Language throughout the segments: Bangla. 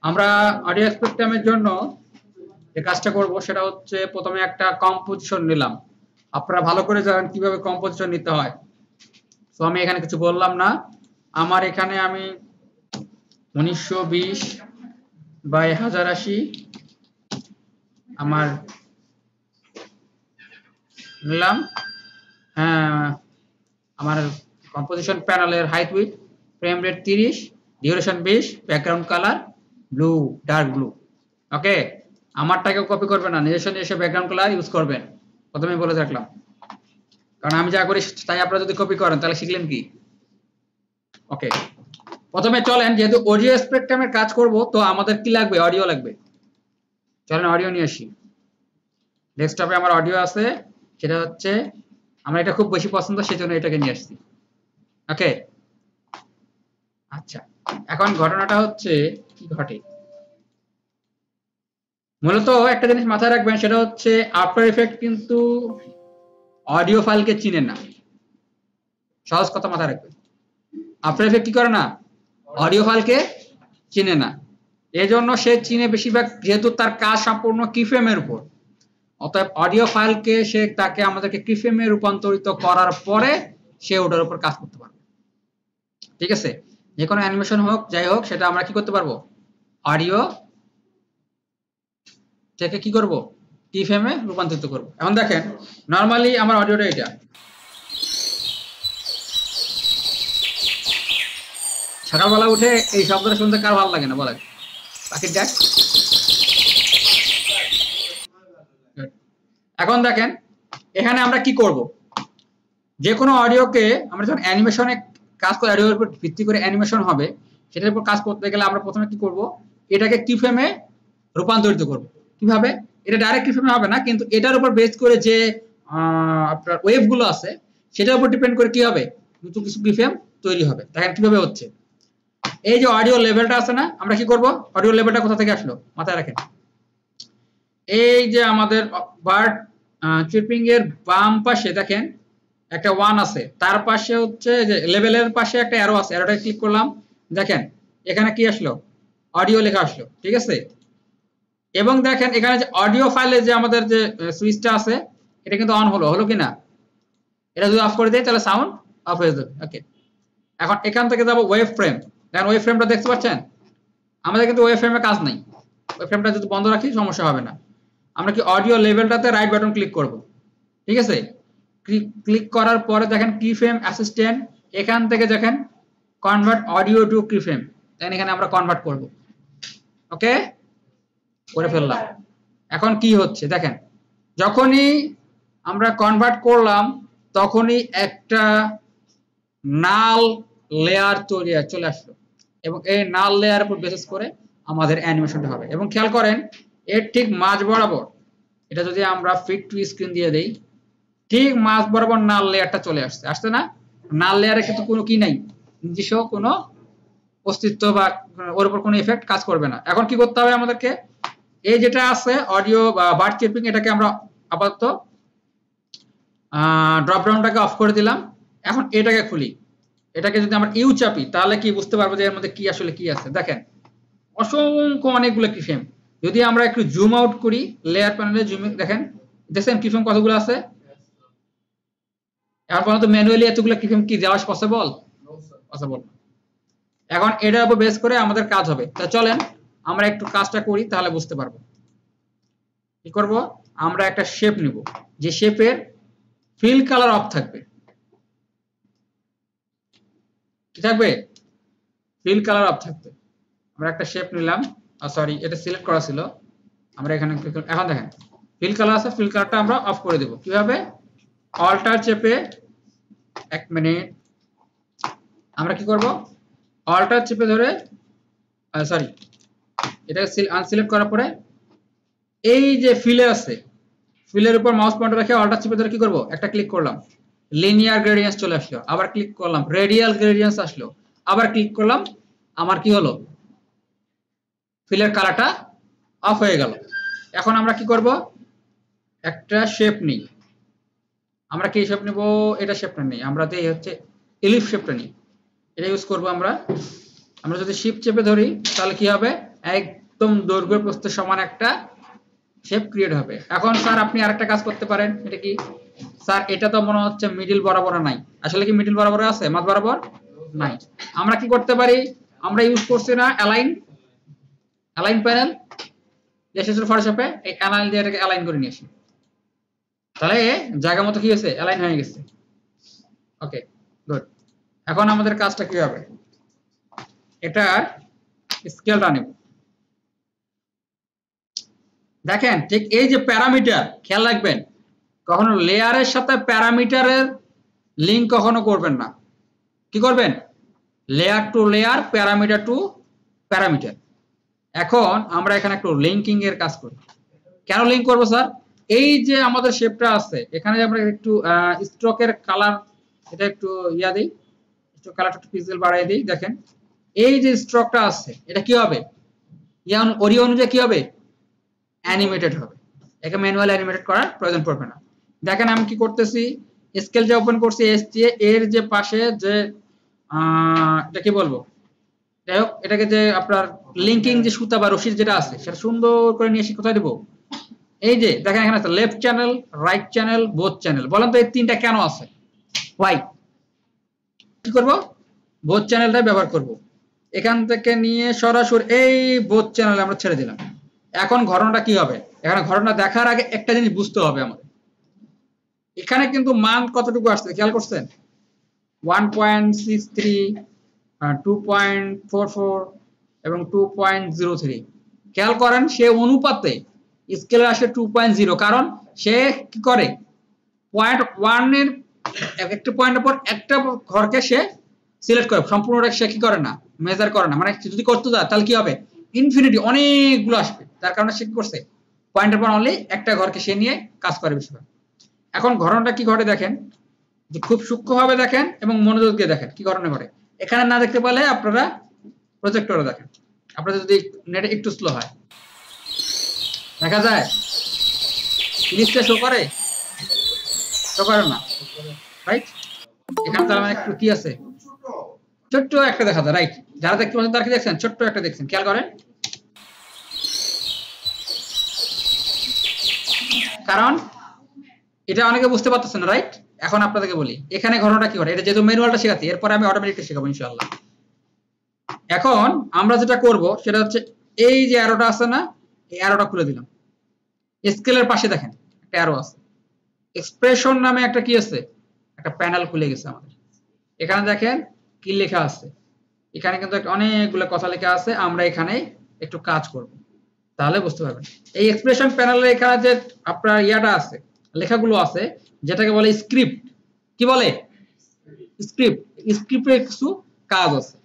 আমরা অডিও স্পেকট্রামের জন্য যে কাজটা করব সেটা হচ্ছে প্রথমে একটা কম্পোজিশন নিলাম। আপনারা ভালো করে জানেন কিভাবে কম্পোজিশন নিতে হয়, তো আমি এখানে কিছু বললাম না। আমার এখানে আমি 1920 বাই 1080 আমার নিলাম। হ্যাঁ, আমার কম্পোজিশন প্যানেলের height width, frame rate 30, duration 20, background colour blue, dark blue. Okay, আমারটাকেও কপি করবেন না, নিজস্ব ব্যাকগ্রাউন্ড কালার ইউজ করবেন, প্রথমে বলে রাখলাম। কারণ আমি যা করি তাই আপনারা যদি কপি করেন তাহলে শিখলেন কি? ওকে, প্রথমে চলেন, যেহেতু অডিও স্পেকট্রামের কাজ করব তো আমাদের কি লাগবে? অডিও লাগবে। চলেন অডিও নিয়ে আসি। ডেস্কটপে আমার অডিও আছে, সেটা হচ্ছে আমার এটা খুব বেশি পছন্দ, সেজন্য এটাকে নিয়ে আসছি। ওকে, আচ্ছা, এখন ঘটনাটা হচ্ছে কি ঘটে, মূলত একটা জিনিস মাথায় রাখবেন, সেটা হচ্ছে আফটার ইফেক্ট কিন্তু অডিও ফাইলকে চিনে না। সহজ কথা মাথায় রাখবেন, আফটার ইফেক্ট কি করে না? অডিও ফাইলকে চিনে না। এজন্য সে চিনে বেশিরভাগ, যেহেতু তার কাজ সম্পূর্ণ কিফ্রেমের উপর, অতএব অডিও ফাইলকে তাকে আমাদেরকে কিফ্রেমে রূপান্তরিত করার পরে সে ওটার উপর কাজ করতে পারবে। ঠিক আছে, যে কোনো অ্যানিমেশন হোক যাই হোক, সেটা আমরা কি করতে পারবো? অডিও থেকে কি করব? কিফ্রেমে রূপান্তরিত করব। এখন দেখেন, নরমালি আমার অডিওটা এটা, সকালবেলা উঠে এই শব্দটা শুনতে কার ভালো লাগে না বলেন? পাখির ডাক। এখন দেখেন, এখানে আমরা কি করব? যে কোনো অডিওকে আমরা যখন অ্যানিমেশনে কাজ করে, অডিওর উপর ভিত্তি করে অ্যানিমেশন হবে, সেটার উপর কাজ করতে গেলে আমরা প্রথমে কি করব? এটাকে কিফ্রেমে রূপান্তরিত করব। কিভাবে? এটা ডাইরেক্ট কিফ্রেমে হবে না, কিন্তু এটার উপর বেস করে যে আপনার ওয়েভ গুলো আছে সেটার উপর ডিপেন্ড করে কি হবে? নতুন কিছু কিফ্রেম তৈরি হবে। দেখেন কিভাবে হচ্ছে। এই যে অডিও লেভেলটা আছে না, আমরা কি করব? অডিও লেভেলটা কোথা থেকে আসলো মাথায় রাখেন। এই যে আমাদের বার্ড চিপিং এর বাম পাশে দেখেন একটা 1 আছে, তার পাশে হচ্ছে যে লেভেলের পাশে একটা অ্যারো আছে, অ্যারোটা ক্লিক করলাম, দেখেন এখানে কি আসলো? অডিও লেখা আসলো। ঠিক আছে, এবং দেখেন এখানে যে অডিও ফাইলে যে আমাদের যে সুইচটা আছে এটা কিন্তু অন হলো কি না? এটা যদি অফ করে দেই তাহলে সাউন্ড অফ হয়ে যাবে। ওকে, এখন এখান থেকে যাব ওয়েভ ফ্রেম। দেখেন ওয়েভ ফ্রেমটা দেখতে পাচ্ছেন? আমাদের কিন্তু ওয়েভ ফ্রেমে কাজ নাই, ওয়েভ ফ্রেমটা যদি বন্ধ রাখি সমস্যা হবে না। আমরা কি অডিও লেভেলটাতে রাইট বাটন ক্লিক করব। ঠিক আছে, ক্লিক করার পরে দেখেন কি ফ্রেম অ্যাসিস্ট্যান্ট, এখান থেকে দেখেন কনভার্ট অডিও টু কি ফ্রেম, দেন এখানে আমরা কনভার্ট করব। ওকে, করে ফেললাম। এখন কি হচ্ছে দেখেন, যখনই আমরা কনভার্ট করলাম তখনই একটা নাল লেয়ার তৈরি চলে আসলো, এবং এই নাল লেয়ার উপর বেসিস করে আমাদের অ্যানিমেশনটা হবে। এবং খেয়াল করেন এর ঠিক মাঝ বরাবর, এটা যদি আমরা ফিট টু স্ক্রিন দিয়ে দেই, ঠিক মাঝ বরাবর নাল লেয়ারটা চলে আসছে না? নাল লেয়ারে কিন্তু কোনো কি নাই, নিজস্ব কোনো অস্তিত্ব বা ওর উপর কোনো ইফেক্ট কাজ করবে না। এখন কি করতে হবে আমাদেরকে? এই যেটা আছে অডিও বা বার্ড চিপিং, এটাকে আমরা আপাতত ড্রপ ডাউনটাকে অফ করে দিলাম। এখন এটাকে খুলি, এটাকে যদি আমরা ইউ চাপি তাহলে কি বুঝতে পারবো যে এর মধ্যে কি আসলে কি আছে। দেখেন অসংখ্য অনেকগুলো কিফ্রেম। যদি আমরা একটু জুম আউট করি লেয়ার প্যানেলে, জুম দেখেন, দেখেন কিফ্রেম কতগুলো আছে। এখন পর্যন্ত ম্যানুয়ালি এতগুলো কিফ্রেম কি দেওয়া পসিবল? পসিবল। এখন এটার উপর বেস করে আমাদের কাজ হবে। তা চলেন আমরা একটু কাজটা করি, তাহলে বুঝতে পারবো। কি করব? আমরা একটা শেপ নিব, যে শেপের ফিল কালার অফ থাকবে। কি থাকবে? ফিল কালার অফ থাকবে। আমরা একটা শেপ নিলাম, সরি এটা সিলেক্ট করা ছিল, আমরা এখানে এখন দেখেন ফিল কালার আছে, ফিল কালারটা আমরা অফ করে দেব। কিভাবে? অল্টার চেপে, এক মিনিট, আমরা কি করব? অল্টার চেপে ধরে, সরি এটা আনসিলেক্ট করার পরে এই যে ফিলে আছে, ফিলের উপর মাউস পয়েন্টার রেখে অল্টার চেপে ধরে কি করব? একটা ক্লিক করলাম, লিনিয়ার গ্রেডিয়েন্স চলে আসলো। আবার ক্লিক করলাম, রেডিয়াল গ্রেডিয়েন্স আসলো। আবার ক্লিক করলাম, আমার কি হলো? ফিলের কালারটা অফ হয়ে গেল। এখন আমরা কি করব? একটা শেপ নিই। আমরা কি শেপ নিব? এটা শেপটা নেই, আমরা দেই হচ্ছে এলিপ শেপটা নিই। এটা ইউজ করব আমরা। আমরা যদি শিফট চেপে ধরি তাহলে কি হবে, একদম দৈর্ঘ্য প্রস্থ সমান একটা শেপ ক্রিয়েট হবে। এখন স্যার আপনি আরেকটা কাজ করতে পারেন, এটা কি স্যার, এটা তো মনে হচ্ছে মিডল বরাবর নাই, আসলে কি মিডল বরাবর আছে, মাঝ বরাবর নাই। আমরা কি করতে পারি, আমরা ইউজ করছি না অ্যালাইন প্যানেল, এসেছিল ফটোশপে, এই অ্যালাইন দিয়ে এটাকে অ্যালাইন করে নিয়ে আসি, তাহলে জায়গা মতো কি হয়েছে, অ্যালাইন হয়ে গেছে। Okay good. এখন আমাদের কাজটা কি হবে, এটার স্কেলটা নেব। দেখেন ঠিক এই যে প্যারামিটার, খেয়াল রাখবেন কখনো লেয়ারের সাথে প্যারামিটারের লিংক কখনো করবেন না। কি করবেন, layer to layer, parameter to parameter. এখন আমরা এখানে একটু লিঙ্কিং এর কাজ করি। কেন লিংক করব স্যার, এই যে আমাদের শেপটা আছে এখানে আমরা একটু স্ট্রোকের কালার, এটা একটু ইয়া দিই, একটু কালারটা একটু পিক্সেল বাড়াই দিই। দেখেন এই যে স্ট্রোকটা আছে এটা কি হবে, ওরিও অনুযায়ী কি হবে, অ্যানিমেটেড হবে। একে ম্যানুয়াল অ্যানিমেটেড করার প্রয়োজন পড়বে না। দেখেন আমি কি করতেছি, স্কেল যে ওপেন করছি এর যে পাশে যে এটা কি বলবো, যাই হোক এটাকে যে আপনার লিঙ্কিং যে সুতা বা রশির যেটা আছে সেটা সুন্দর করে নিয়ে এসে কোথায় দেবো, এই যে দেখেন এখানে আছে left channel, right channel, both channel. বলেন তো এই তিনটা কেন আছে, ওয়াই? কি করব, বোথ চ্যানেলটা ব্যবহার করব। এখান থেকে নিয়ে সরাসরি এই বোথ চ্যানেল আমরা ছেড়ে দিলাম। এখন ঘটনাটা কি হবে, এখানে ঘটনা দেখার আগে একটা জিনিস বুঝতে হবে আমাদের, এখানে কিন্তু মান কতটুকু আসছে খেয়াল করছেন, 1.63, 2.44 এবং 2.03। খেয়াল করেন সে অনুপাতে স্কেলে আসে 2.0, কারণ সে কি করে, পয়েন্ট 1 এর একটা পয়েন্টের পর একটা ঘরকে সে সিলেক্ট করে, সম্পূর্ণটা সে কি করে না, মেজার করে না। মানে যদি করতে যায় তাহলে কি হবে, ইনফিনিটি অনেকগুলো আসবে, তার কারণে সে কি করছে, পয়েন্টের পর অনলি একটা ঘরকে সে নিয়ে কাজ করে বেশিরভাগ। এখন ঘটনাটা কি ঘটে দেখেন, যে খুব সূক্ষ্মভাবে দেখেন এবং মনোযোগ দিয়ে দেখেন কি ঘটনা ঘটে। এখানে না দেখতে পারলে আপনারা প্রজেক্টরে দেখেন, আপনাদের যদি নেটে একটু স্লো হয় দেখা যায়, জিনিসটা শো করে না, রাইট? এখানে তার মানে একটু কি আছে, ছোট্ট একটা দেখা যায়, রাইট? যারা দেখতে পাচ্ছেন তারা কি দেখছেন, ছোট্ট একটা দেখছেন, খেয়াল করেন। কারণ এটা অনেকে বুঝতে পারতেছেন না, রাইট? এখন আপনাদেরকে বলি এখানে ঘটনাটা কি ঘটে, এটা যেহেতু ম্যানুয়ালটা শেখাচ্ছি, এরপরে আমি অটোমেটিক শেখাবো ইনশাআল্লাহ। এখন আমরা যেটা করব সেটা হচ্ছে এই যে অ্যারোটা আছে না, এই অ্যারোটা খুলে দিলাম। স্কেলের পাশে দেখেন একটা অ্যারো আছে, এক্সপ্রেশন নামে একটা কি আছে, একটা প্যানেল খুলে গেছে আমাদের। এখানে দেখেন কি লেখা আছে, এখানে কিন্তু অনেকগুলো কথা লেখা আছে, আমরা এখানে একটু কাজ করব তাহলে বুঝতে পারবেন। এই এক্সপ্রেশন প্যানেলের এখানে যে আপনার ইয়াটা আছে, লেখাগুলো আছে, যেটাকে বলে স্ক্রিপ্ট। কি বলে, স্ক্রিপ্ট। স্ক্রিপ্টের কিছু কাজ আছে,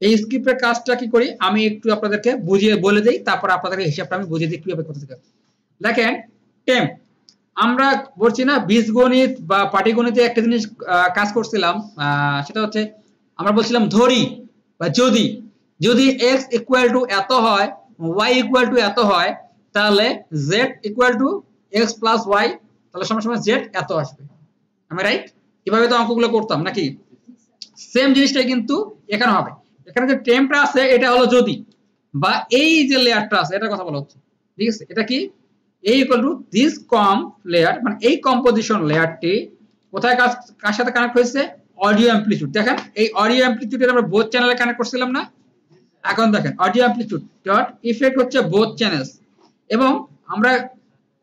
এই স্ক্রিপ্টের কাজটা কি করি আমি একটু আপনাদেরকে বুঝিয়ে বলে দেই, তারপর আপনাদেরকে হিসাবটা আমি বুঝিয়ে দিই কিভাবে করতে হবে। দেখেন টেম্প, আমরা বলছি না বীজগণিত বা পাটিগণিতে একটা জিনিস কাজ করছিলাম, সেটা হচ্ছে আমরা বলছিলাম ধরি বা যদি x ইকুয়াল টু এত হয়, y ইকুয়াল টু এত হয়, তাহলে z equal to x plus y, তাহলে সময় সময় z এত আসবে। আমি রাইট? এভাবে তো অঙ্কগুলো করতাম নাকি? সেম জিনিসটাই কিন্তু এখানে হবে। এখানে যে টেম্পটা আছে এটা হলো যদি, বা এই যে লেয়ারটা আছে এটার কথা বলা হচ্ছে, ঠিক আছে? এটা কি, a equal to this comp layer, মানে এই কম্পোজিশন লেয়ারটি কোথায় কার সাথে কানেক্ট হয়েছে, অডিও অ্যামপ্লিটিউড। দেখেন এই অডিও অ্যামপ্লিটিউড আমরা বোথ চ্যানেলে কানেক্ট করছিলাম না, এখন দেখেন অডিও অ্যামপ্লিটিউড ডট ইফেক্ট হচ্ছে বোথ চ্যানেলস, এবং আমরা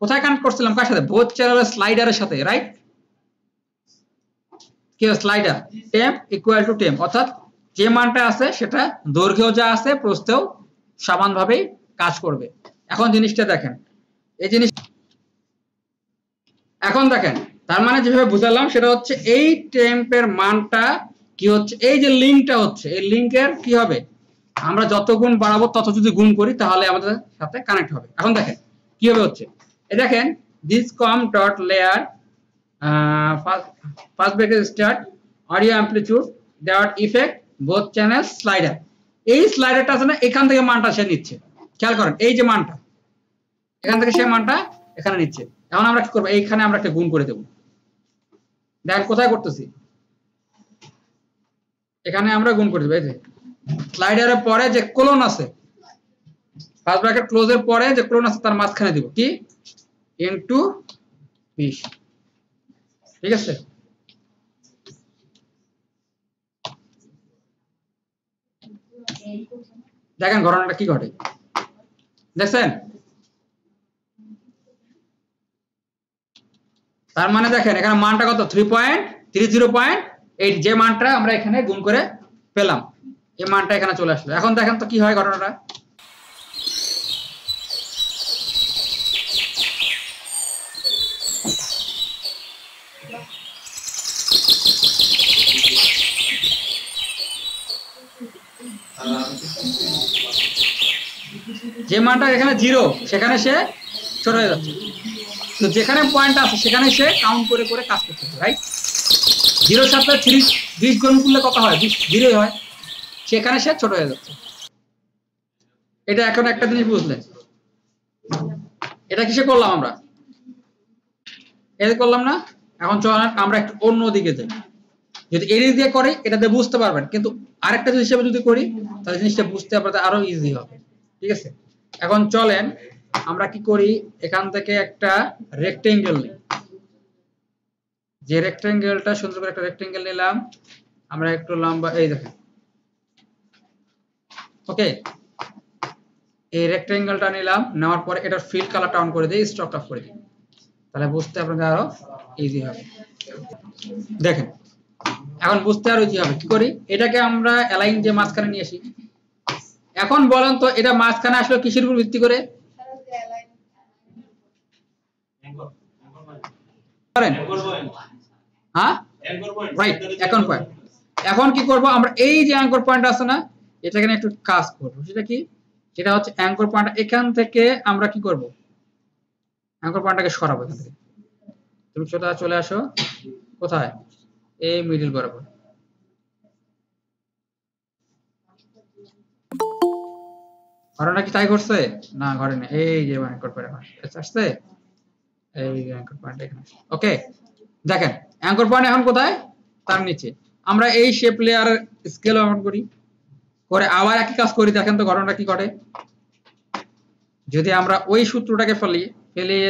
কোথায় কানেক্ট করছিলাম, কার সাথে, বোথ চ্যানেলের স্লাইডারের সাথে, রাইট? কি slider, temp equal to temp, অর্থাৎ যে মানটা আছে সেটা দৈর্ঘ্য যা আছে প্রস্থেও সমানভাবেই কাজ করবে। এখন জিনিসটা দেখেন, এই জিনিস এখন দেখেন, তার মানে যেভাবে বুঝালাম সেটা হচ্ছে এই টেম্পের মানটা কি হচ্ছে, এই যে লিঙ্কটা হচ্ছে, এই লিঙ্কের কি হবে, আমরা যত গুণ বাড়াবো তত যদি গুণ করি তাহলে আমাদের সাথে কানেক্ট হবে। এখন দেখেন কিভাবে হচ্ছে, এই দেখেন this com dot layer first bracket start audio amplitude dot effect both channel slider. এই স্লাইডারটা আছে না, এখান থেকে মানটা সে নিচ্ছে, খেয়াল করেন এই যে মানটা এখান থেকে সে মানটা এখানে নিচ্ছে। এখন আমরা কি করবো, এইখানে আমরা একটা গুণ করে দেব। দেখেন কোথায় করতেছি, এখানে আমরা গুণ করে দেব। এই যে স্লাইডারের পরে যে কোলন আছে, ফার্স্ট ব্র্যাকেট ক্লোজের পরে যে কোলন আছে তার মাঝখানে দিব কি ইনটু 20। ঠিক আছে, দেখেন ঘটনাটা কি ঘটে দেখছেন। তার মানে দেখেন এখানে মানটা কত 3.30.8, যে মানটা আমরা এখানে গুণ করে পেলাম এই মানটা এখানে চলে আসলো। এখন দেখেন তো কি হয় ঘটনাটা। যে মানটা এখানে 0 সেখানে সে ছোট হয়ে যাচ্ছে, তো যেখানে পয়েন্ট আছে সেখানে সে কাউন্ট করে করে কাজ করতে হবে, রাইট। 0 সাথে 20 গুণ করলে কত হয়, 0 হয়, সেখানে সে ছোট হয়ে যাচ্ছে। এটা এখন একটা জিনিস বুঝলেন, এটা কিসে করলাম আমরা, এটা করলাম না। এখন চলেন আমরা একটু অন্য দিকে যাই। যদি এডিট দিয়ে করি এটাতে বুঝতে পারবেন, কিন্তু আরেকটা হিসেবে যদি করি তাহলে জিনিসটা বুঝতে আপনাদের আরো ইজি হবে। ঠিক আছে, এখন চলেন আমরা কি করি, এখান থেকে একটা রেক্টেঙ্গেল নিই। যে রেক্টেঙ্গেলটা সুন্দর করে একটা রেক্টেঙ্গেল নিলাম আমরা, একটু লম্বা, এই দেখেন। ওকে, এই রেক্টেঙ্গেলটা নিলাম, নেওয়ার পরে এটার ফিল কালারটা অন করে দিই, স্টক অফ করে দিই, তাহলে বুঝতে আপনাদের আরো ইজি হবে। দেখেন এখন বুঝতে আরো ইজি হবে। কি করি, এটাকে আমরা অ্যালাইন যে মাঝখানে নিয়ে আসি। এখন বলেন তো এটা মাঝখানে আসলে কিসের উপর ভিত্তি করে, হ্যাঁ রাইট, অ্যাঙ্কর পয়েন্ট। এখন কি করব আমরা, এই যে অ্যাঙ্কর পয়েন্ট আছে না, এটাকে একটু কাজ করব। সেটা কি, সেটা হচ্ছে অ্যাঙ্কর পয়েন্ট এখান থেকে আমরা কি করব, অ্যাঙ্কর পয়েন্টটাকে সরাবো এখান থেকে। তুমি চলে আসো কোথায়, এই মিডল বরাবর। ঘটনা কি তাই করছে না, ঘটে না, এই যে অ্যাঙ্কর পয়েন্ট আসছে, এই অ্যাঙ্কর পয়েন্ট এখানে। ওকে, দেখেন অ্যাঙ্কর পয়েন্ট এখন কোথায়, তার নিচে। আমরা এই শেপ লেয়ার স্কেল অন করি, করে আবার একই কাজ করি। দেখেন তো ঘটনাটা কি ঘটে, যদি আমরা ওই সূত্রটাকে ফেলে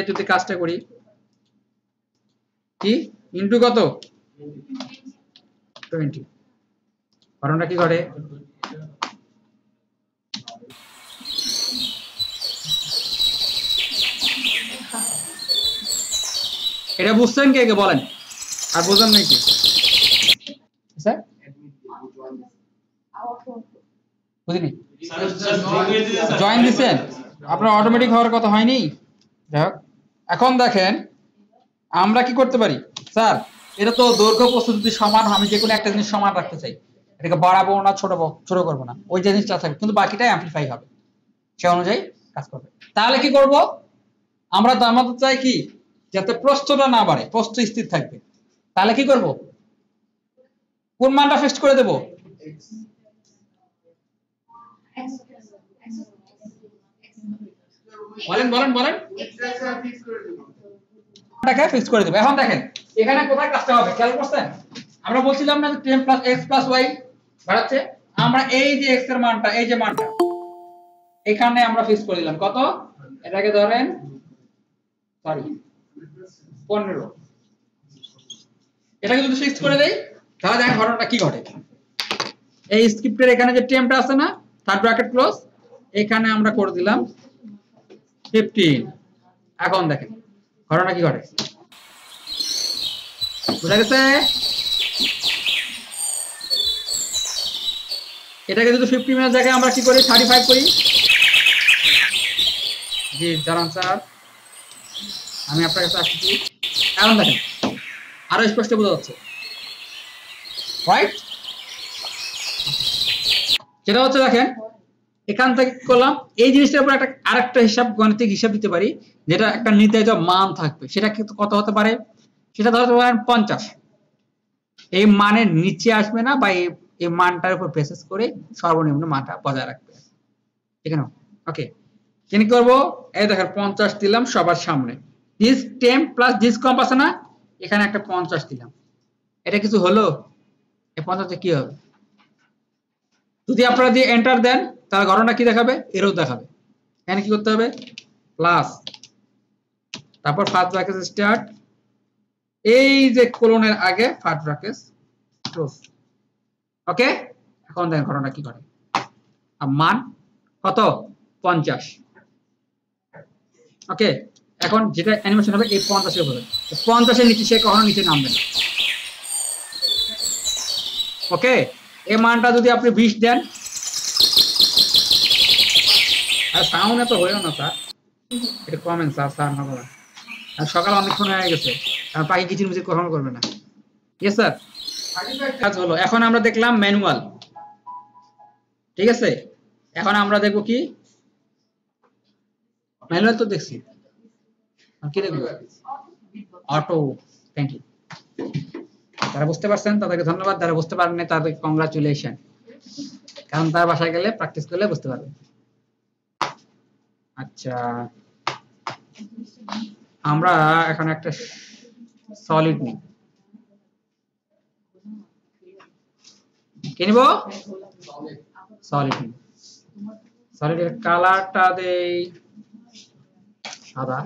যদি কাজটা করি, কি ইনটু কত 20, ঘটনাটা কি ঘটে, এটা বুঝছেন কে কে বলেন, আর বুঝেন নাকি স্যার, বুঝিনি, জয়েন দিছেন আপনার, অটোমেটিক হওয়ার কথা হয়নি। যাই, এখন দেখেন আমরা কি করতে পারি, স্যার এটা তো দৈর্ঘ্য প্রস্থ যদি সমান, আমি যে কোনো একটা জিনিস সমান রাখতে চাই, এটাকে বাড়াবো না ছোট করবো না, ওই জিনিসটা থাকবে, কিন্তু বাকিটাই অ্যামপ্লিফাই হবে, সে অনুযায়ী কাজ করবে। তাহলে কি করব আমরা, আমাদের চাই কি যাতে প্রস্থটা না বাড়ে, প্রস্থ স্থির থাকবে। তাহলে কি করব, কোন মানটা ফিক্সড করে দেব, বলেন টাকা ফিক্স করে দেব। এখন দেখেন এখানে কোথায় কাজটা হবে খেয়াল করছেন, আমরা বলছিলাম না 10 + x + y বাড়াচ্ছে, আমরা এই যে x এর মানটা, এই যে মানটা এখানে আমরা ফিক্স করে দিলাম কত, এটাকে ধরেন সরি 15, এটাকে যদি ফিক্স করে দেই তাহলে দেখেন ঘটনাটা কি ঘটে। এই স্ক্রিপ্টের এখানে যে টেমটা আছে না, থার্ড ব্র্যাকেট ক্লোজ, এখানে আমরা করে দিলাম 15। এখন দেখেন ঘটনা কি ঘটে, বুঝা গেছে। এটাকে যদি 15 এর জায়গায় আমরা কি করি 35 করি, জি জানান স্যার, আমি আপনার কাছে আসছি। এখন দেখেন আরো স্পষ্ট বোঝা যাচ্ছে, রাইট। যেটা হচ্ছে দেখেন এখান থেকে করলাম এই জিনিসটার উপর একটা আরেকটা হিসাব, গাণিতিক হিসাব দিতে পারি, যেটা একটা নির্ধারিত মান থাকবে, সেটা কিন্তু কত হতে পারে, সেটা ধরতে পারেন 50। এই মানের নিচে আসবে না, বা এই মানটার উপর বেসিস করে সর্বনিম্ন মানটা বজায় রাখবে, ঠিক আছে। ওকে, কি করব, এই দেখেন 50 দিলাম সবার সামনে, দিস টেম প্লাস দিস কম্প আছে না, এখানে একটা 50 দিলাম, এটা কিছু হলো, এই 50 কি হবে, যদি আপনারা দিয়ে এন্টার দেন তাহলে ঘটনা কি দেখাবে, এরর দেখাবে। এখানে কি করতে হবে, প্লাস তারপর ফার্স্ট ব্র্যাকেট স্টার্ট, এই যে কোলনের আগে ফার্স্ট ব্র্যাকেট ক্লোজ। ওকে, এখন দেখেন ঘটনা কি করে। আর মান কত, 50। ওকে, এখন যেটা অ্যানিমেশন হবে এই 50 এর উপরে, 50 এর নিচে সে কখনো নিচে নামবে না। ওকে, এই মানটা যদি আপনি 20 দেন, আর সাউন্ড এত হইও না স্যার, এটা কমেন্ট স্যার, স্যার না বলেন। আর সকাল অনেকক্ষণ হয়ে গেছে, কারণ পাখি কিচিরমিচির কখনো করবে না। ইয়েস স্যার, কাজ হলো। এখন আমরা দেখলাম ম্যানুয়াল, ঠিক আছে। এখন আমরা দেখবো কি, ম্যানুয়াল তো দেখছি, কি দেখবো, অটো। Thank you. যারা বুঝতে পারছেন তাদেরকে ধন্যবাদ, যারা বুঝতে পারেননি তাদেরকে কংগ্রাচুলেশন, কারণ তার বাসায় গেলে প্র্যাকটিস করলে বুঝতে পারবেন। আচ্ছা, আমরা এখন একটা সলিড নিই, কি নিব, সলিড নিই। সলিডের কালারটা দেই সাদা।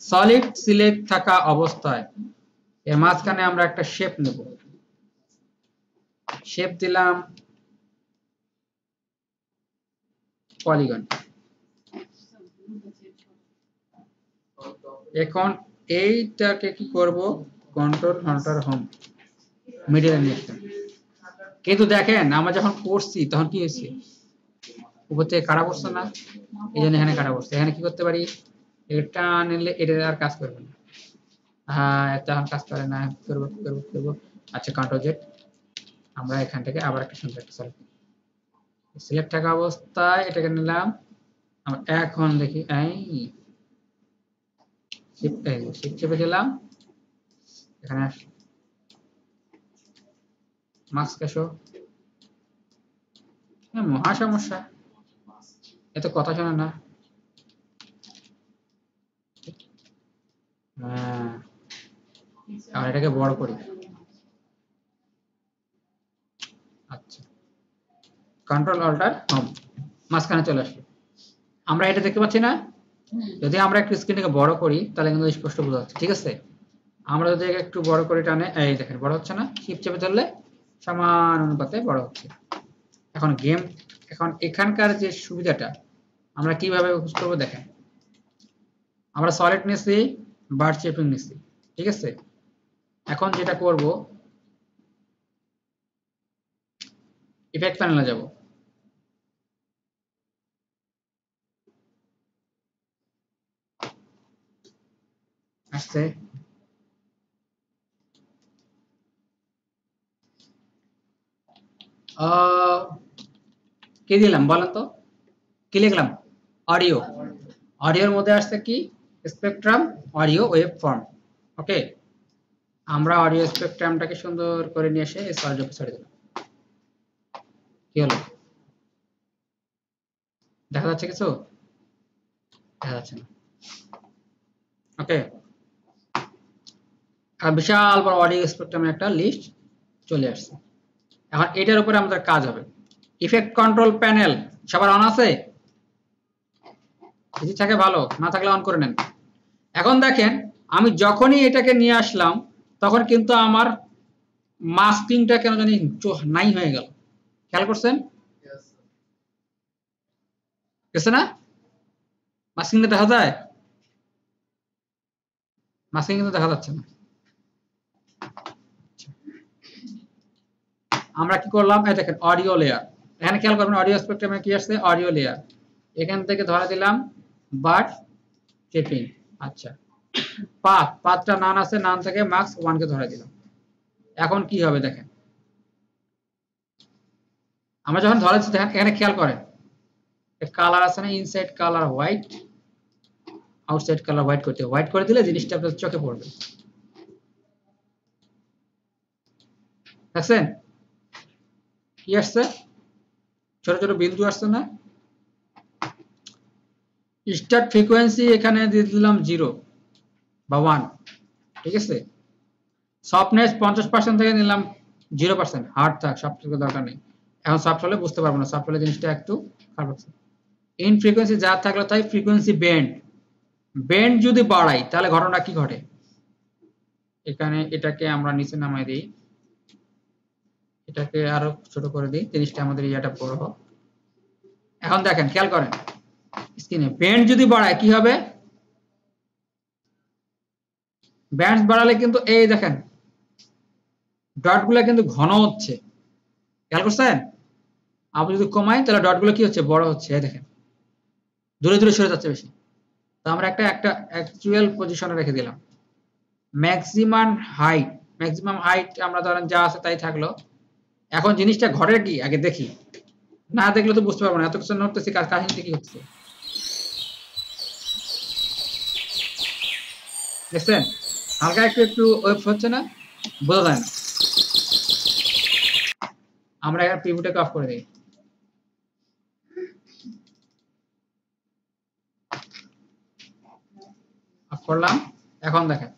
সলিড সিলেক্ট থাকা অবস্থায় এর মাঝখানে আমরা একটা শেপ নেব, শেপ দিলাম পলিগন। এখন এইটাকে কি করব, কন্ট্রোল অল্টার হোম, মিডলে নিয়ে আসলাম। কিন্তু দেখেন আমরা যখন করছি তখন কি হয়েছে, উপর থেকে কাটা পড়ছে না, এই জন্য এখানে কাটা পড়ছে। এখানে কি করতে পারি, এটা নিলে এটা আর কাজ করবে না, হ্যাঁ এটা কাজ করে না, করবো। আচ্ছা, কন্ট্রোল জেড, আমরা এখান থেকে আবার একটা সুন্দর একটা সিলেক্ট থাকা অবস্থায় এটাকে নিলাম। এখন দেখি, এই শিফট চেপে দিলাম, এখানে মাস্ক এসো, মহা সমস্যা, এত কথা শোনে না। হ্যাঁ, এটাকে বড় করি। আচ্ছা, কন্ট্রোল অল্টার হোম, মাঝখানে চলে আসলো। আমরা এটা দেখতে পাচ্ছি না, যদি আমরা একটু স্ক্রিনটাকে বড় করি তাহলে কিন্তু স্পষ্ট বোঝা যাচ্ছে, ঠিক আছে। আমরা যদি একটু বড় করে টানে, এই দেখেন বড় হচ্ছে না, শিফট চেপে ধরলে সমান অনুপাতে বড় হচ্ছে। এখন গেম, এখন এখানকার যে সুবিধাটা আমরা কিভাবে ইউজ করব দেখেন, আমরা সলিড নিয়েছি, বার্ড শেপিং নিয়েছি, ঠিক আছে। এখন যেটা করব, ইফেক্ট প্যানেলে যাব, আসছে কি দিলাম বলেন তো, কি লিখলাম, অডিও। অডিওর মধ্যে আসছে কি, স্পেকট্রাম অডিও ওয়েব ফর্ম। ওকে, আমরা অডিও স্পেকট্রামটাকে সুন্দর করে নিয়ে এসে সলিড অফিসে দিলাম। কি হলো, দেখা যাচ্ছে কিছু, দেখা যাচ্ছে না। ওকে, আর বিশাল বড় অডিও স্পেকট্রামের একটা লিস্ট চলে আসছে। এখন এটার উপরে আমাদের কাজ হবে। ইফেক্ট কন্ট্রোল প্যানেল সবার অন আছে, যদি থাকে ভালো, না থাকলে অন করে নেন। এখন দেখেন আমি যখনই এটাকে নিয়ে আসলাম তখন কিন্তু আমার মাস্কিংটা কেন জানি নাই হয়ে গেল, খেয়াল করছেন, গেছে না, মাস্কিংটা দেখা যায়, মাস্কিং কিন্তু দেখা যাচ্ছে না। আমরা কি করলাম, এই দেখেন অডিও লেয়ার, এখানে খেয়াল করবেন অডিও স্পেকট্রামে কি আসছে, অডিও লেয়ার, এখান থেকে ধরে দিলাম বাট শেপিং। আচ্ছা, পাথটা নান আছে, নান থেকে মার্কস 1 কে ধরে দিলাম। এখন কি হবে দেখেন, আমরা যখন ধরেছি দেখেন এখানে খেয়াল করেন কালার আছে না, inside colour white, outside colour white করতে, হোয়াইট করে দিলে জিনিসটা আপনার চোখে পড়বে, দেখছেন কি আসছে, ছোট ছোট বিন্দু আসছে না। স্টার্ট ফ্রিকোয়েন্সি এখানে দিয়ে দিলাম 0 বা 1, ঠিক আছে। সফটনেস 50% থেকে নিলাম 0%, হার্ড থাক, সফট থাকার দরকার নেই। এখন সফট হলে বুঝতে পারবো না, সফট হলে জিনিসটা একটু খারাপ আছে। ইন ফ্রিকোয়েন্সি যা থাকলে তাই ফ্রিকোয়েন্সি বেন্ড, বেন্ড যদি বাড়াই তাহলে ঘটনা কি ঘটে? এখানে এটাকে আমরা নিচে নামাই দিই, এটাকে আরো ছোট করে দিই, জিনিসটা আমাদের ইয়াটা বড় হোক। এখন দেখেন, খেয়াল করেন স্ক্রিনে, বেন্ড যদি বাড়ায় কি হবে? ব্যান্ড বাড়ালে কিন্তু এই দেখেন ডটগুলো কিন্তু ঘন হচ্ছে, খেয়াল করছেন? আবার যদি কমাই তাহলে ডটগুলো কি হচ্ছে? বড় হচ্ছে, এই দেখেন দূরে দূরে সরে যাচ্ছে বেশি। তো আমরা একটা অ্যাকচুয়াল পজিশনে রেখে দিলাম। ম্যাক্সিমাম হাইট আমরা ধরেন যা আছে তাই থাকলো। এখন জিনিসটা ঘটে কি আগে দেখি, না দেখলে তো বুঝতে পারবো না, এত কিছু নড়তেছি, কাহিনীতে কি হচ্ছে দেখছেন? হালকা একটু একটু ওয়েভ হচ্ছে না, বোঝা যায় না। আমরা এখানে প্রিভিউটাকে অফ করে দিই। অফ করলাম, এখন দেখেন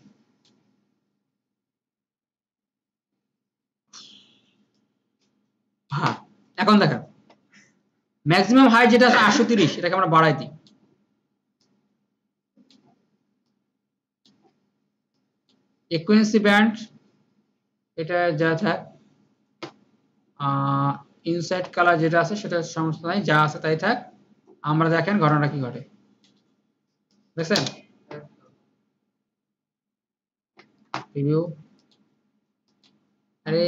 হ্যাঁ, এখন দেখেন ম্যাক্সিমাম হাইট যেটা আছে 830, এটাকে আমরা বাড়াই দিই। ফ্রিকোয়েন্সি ব্যান্ড এটা যা থাক, ইনসাইড কালার যেটা আছে সেটা সমস্যা নাই, যা আছে তাই থাক। আমরা দেখেন ঘটনাটা কি ঘটে, দেখছেন? রিভিউ, আরে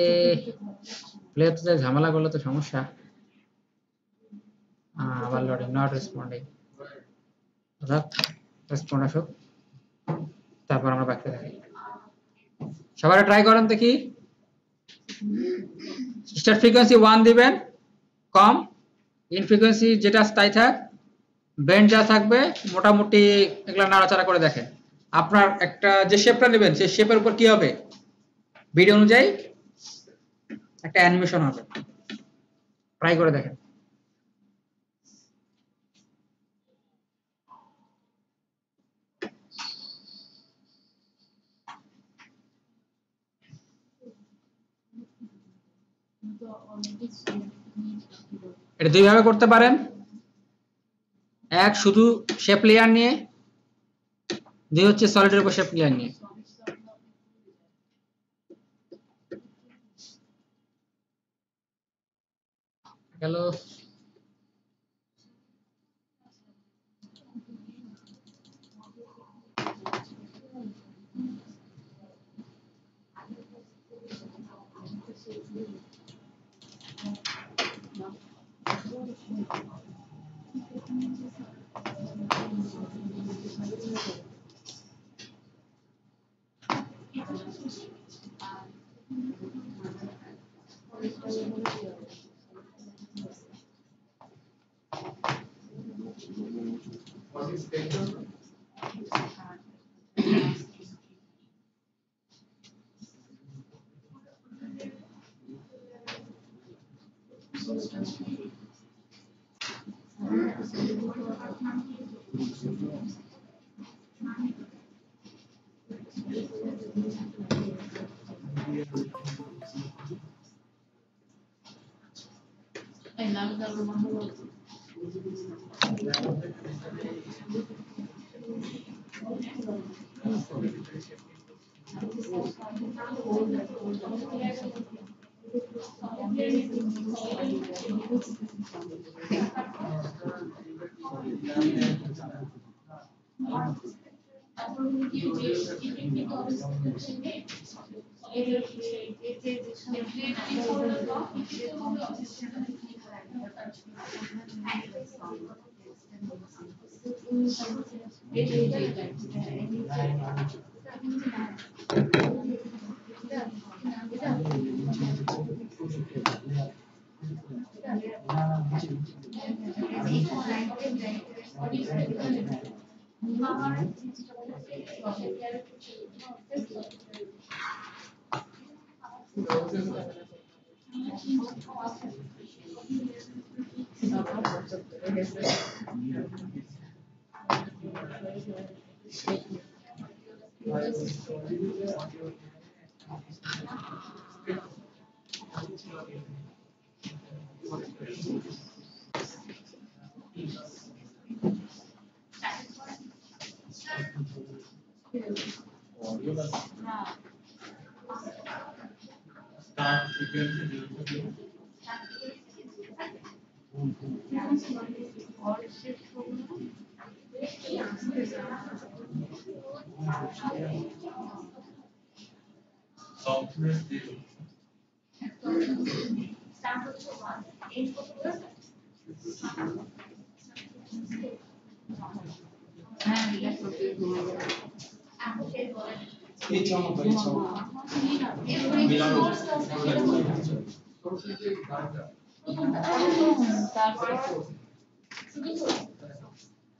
প্লে তো ঝামেলা করলে তো সমস্যা। আবার লোডিং, নট রেসপন্ডিং, রেসপন্ড আসুক, তারপর আমরা ব্যাকতে দেখি। সবাই ট্রাই করেন দেখি। স্টার্ট ফ্রিকোয়েন্সি 1 দিবেন, কম। ইন ফ্রিকোয়েন্সি যেটা তাই থাক, বেন্ড যা থাকবে মোটামুটি এগুলা নাড়াচাড়া করে দেখেন। আপনার একটা যে শেপটা নেবেন সেই শেপের উপর কি হবে? ভিডিও অনুযায়ী একটা অ্যানিমেশন হবে, ট্রাই করে দেখেন। এটা দুই ভাবে করতে পারেন, এক শুধু শেপ লেয়ার নিয়ে, দুই হচ্ছে সলিডের উপর শেপ লেয়ার নিয়ে। গেল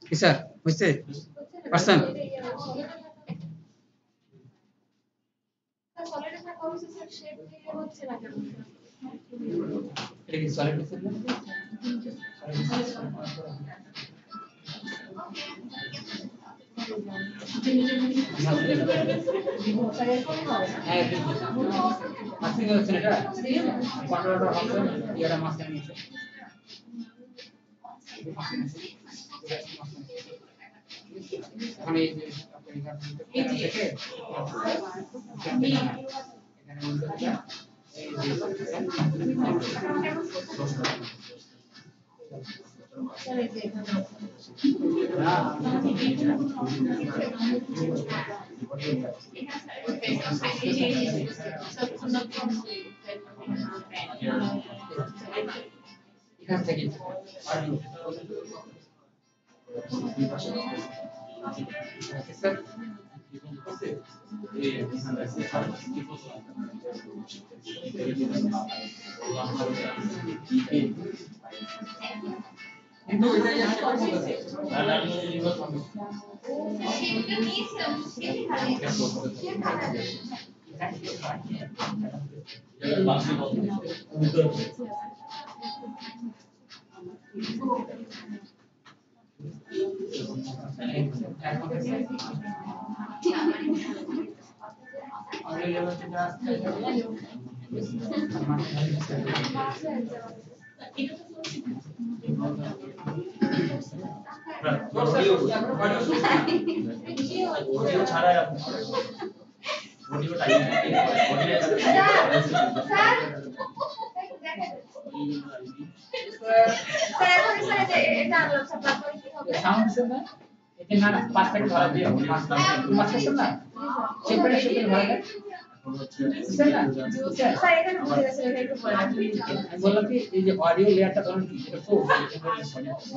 কি স্যার বুঝতে পারছেন? এটা কি সলিড মেথড না? হ্যাঁ মাঝখানে যাচ্ছে না এটা কন্ট্রোলারটা হবে ইয়াটা মাঝখানে নিচে এখন এই যে এখান থেকে এখানে উল্টোটা এখান থেকে স্যার কিন্তু বললাম কি এই যে অডিও লেয়ারটা ধরুন কি এটা ফোর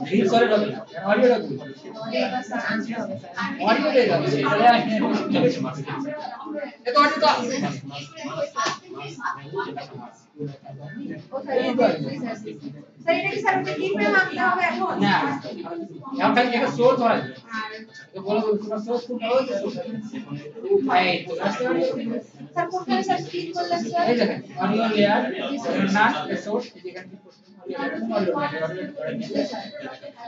রিড করে হবে অডিওটা কি অডিও লেয়ার আছে এটা অডিও তো আছে স্যার এটা কি স্যার ওকে কি ফ্রেম আনতে হবে এখন না এখন খালি একটা সোর্স ধরা যায় এটা বলা বলতে তোমার সোর্স কোনটা হচ্ছে এই তো স্যার কোনখানে স্যার ক্লিক করলে স্যার এই দেখেন অডিও লেয়ার না সোর্স এখানে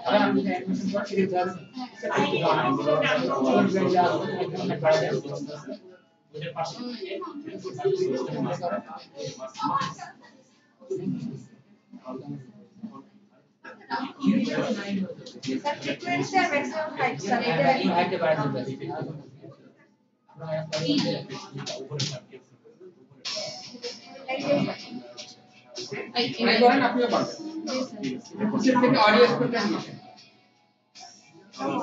আবার আমি অ্যানিমেশন করছি দিতে হবে ওদের পাশে স্যার ফ্রিকোয়েন্সি আর ম্যাক্সিমাম হাইট স্যার এটা হাইটে বাড়াতে হবে ট্রাই করেন আপনিও পারবেন কোশ্চেন থেকে অডিও স্পিকার নিয়ে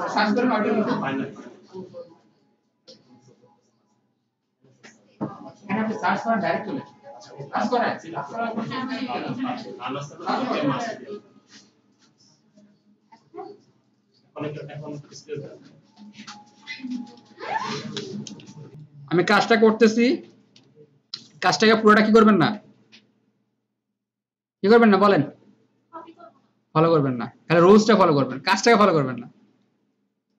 সার্চ করেন অডিও লিখে এখানে আপনি সার্চ করেন ডাইরেক্ট চলে সার্চ করেন আমি কাজটা করতেছি কাজটাকে পুরোটা কি করবেন না কি করবেন না বলেন ফলো করবেন না তাহলে রুলসটা ফলো করবেন কাজটাকে ফলো করবেন না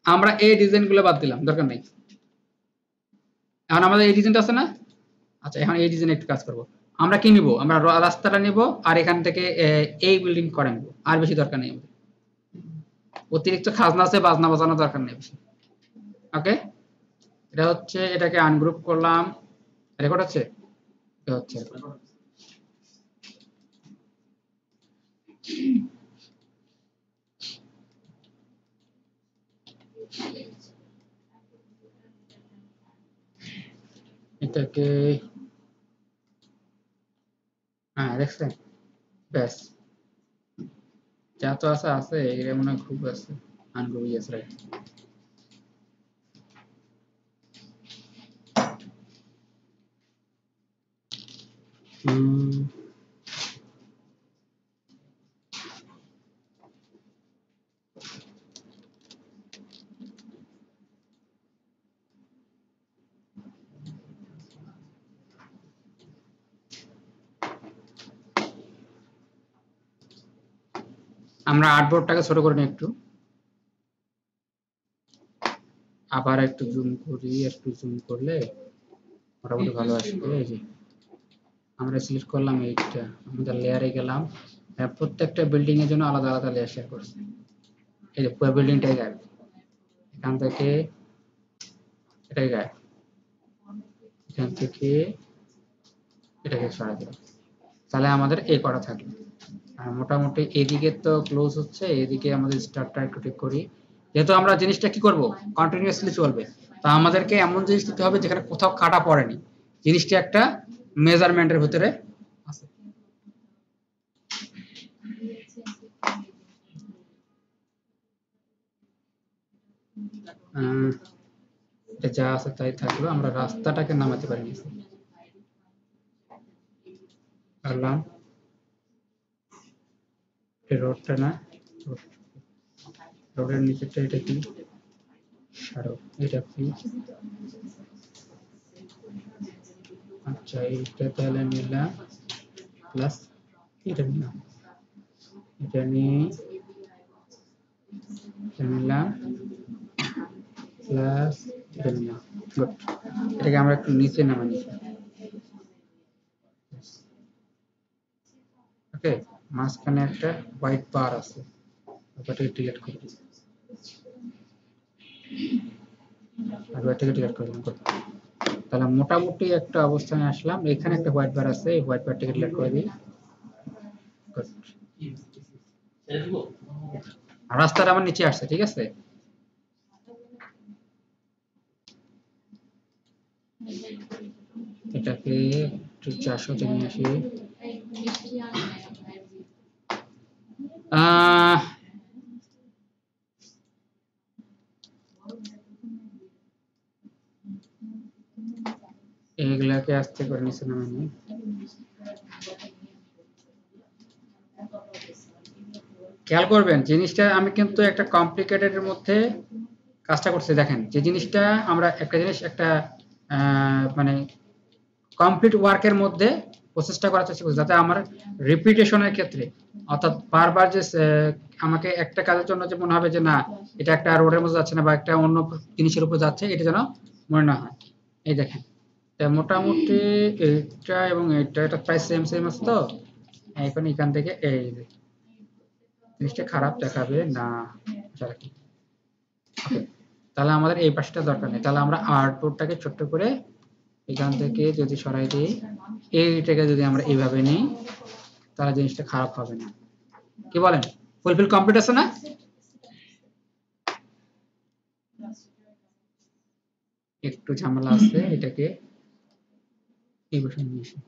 আমরা এই ডিজাইনগুলো বাদ দিলাম দরকার নেই এখন আমাদের এই ডিজাইনটা আছে না আচ্ছা এখন এই ডিজাইনে একটু কাজ করব আমরা কি নিব আমরা রাস্তাটা নিব আর এখান থেকে এই বিল্ডিং করে নিব আর বেশি দরকার নেই আমাদের অতিরিক্ত খাজনা আছে বাজনা বাজানো দরকার নেই বেশি ওকে এটা হচ্ছে এটাকে আনগ্রুপ করলাম রেকর্ড হচ্ছে এটা হচ্ছে এটাকে হ্যাঁ দেখছেন, ব্যাস যা তো আছে আছে, এর মনে হয় গ্রুপ আছে, আনগ্রুপ, ইয়েস রাইট। আমরা আর্টবোর্ডটাকে ছোট করে নিই একটু, আবার একটু জুম করি, একটু জুম করলে মোটামুটি ভালো আসবে। এই যে আমরা সিলেক্ট করলাম এইটা, আমাদের লেয়ারে গেলাম, প্রত্যেকটা বিল্ডিং এর জন্য আলাদা আলাদা লেয়ার শেয়ার করছে। এই যে পুরো বিল্ডিংটাই গায়েব, এখান থেকে এটাই গায়েব, এখান থেকে এটাকে সরাই দিলাম, তাহলে আমাদের এই করা থাকলো। আর মোটামুটি এদিকে তো ক্লোজ হচ্ছে, এদিকে আমাদের স্টার্টটা একটু ঠিক করি। যেহেতু আমরা জিনিসটা কি করব, কন্টিনিউয়াসলি চলবে, তা আমাদেরকে এমন জিনিস দিতে হবে যেখানে কোথাও কাটা পড়েনি, জিনিসটা একটা মেজারমেন্টের ভিতরে আছে। এটা যা আছে তাই থাকলো, আমরা রাস্তাটাকে নামাতে পারি না, পারলাম রোডটা না, রোডের নিচেরটা এটা কি সারো, এটা কি, আচ্ছা এইটা তাহলে নিলাম, প্লাস এটা নিলাম, এটা নিয়ে এটা নিলাম, প্লাস এটা নিলাম, গুড। এটাকে আমরা একটু নিচে নামাই নিই, ওকে। মাঝখানে একটা হোয়াইট বার আছে, ওটাকে ডিলিট করে দিই, আর ওটাকে ডিলিট করে দিলাম। তাহলে মোটামুটি একটা অবস্থানে আসলাম, এখানে একটা হোয়াইট বার আছে, এই হোয়াইট বারটাকে ডিলিট করে দিই। রাস্তাটা আমার নিচে আসছে, ঠিক আছে। এটাকে 400 নিয়ে আসি। এগুলাকে আস্তে করে নিচে নামাই নিই। খেয়াল করবেন জিনিসটা আমি কিন্তু একটা কমপ্লিকেটেড এর মধ্যে কাজটা করছি। দেখেন যে জিনিসটা আমরা একটা জিনিস একটা মানে কমপ্লিট ওয়ার্কের মধ্যে প্রসেসটা করার চেষ্টা করছি, যাতে আমার রিপিটেশনের ক্ষেত্রে, অর্থাৎ বারবার যে আমাকে একটা কাজের জন্য যে মনে হবে যে না এটা একটা রোডের মধ্যে যাচ্ছে না বা একটা অন্য জিনিসের উপর যাচ্ছে, এটা যেন মনে না হয়। এই দেখেন মোটামুটি এইটা এবং এটা প্রায় সেম সেম আছে, তো এখন এখান থেকে এই জিনিসটা খারাপ দেখাবে না। তাহলে আমাদের এই পাশটা দরকার নেই, তাহলে আমরা আর্টবোর্ডটাকে ছোট্ট করে এখান থেকে যদি সরাই দিই, এইটাকে যদি আমরা এইভাবে নিই, তাহলে জিনিসটা খারাপ হবে না। কি বলেন, ফুলফিল কমপ্লিট আছে না? একটু ঝামেলা আছে, এটাকে এই বসে নিয়ে আসি।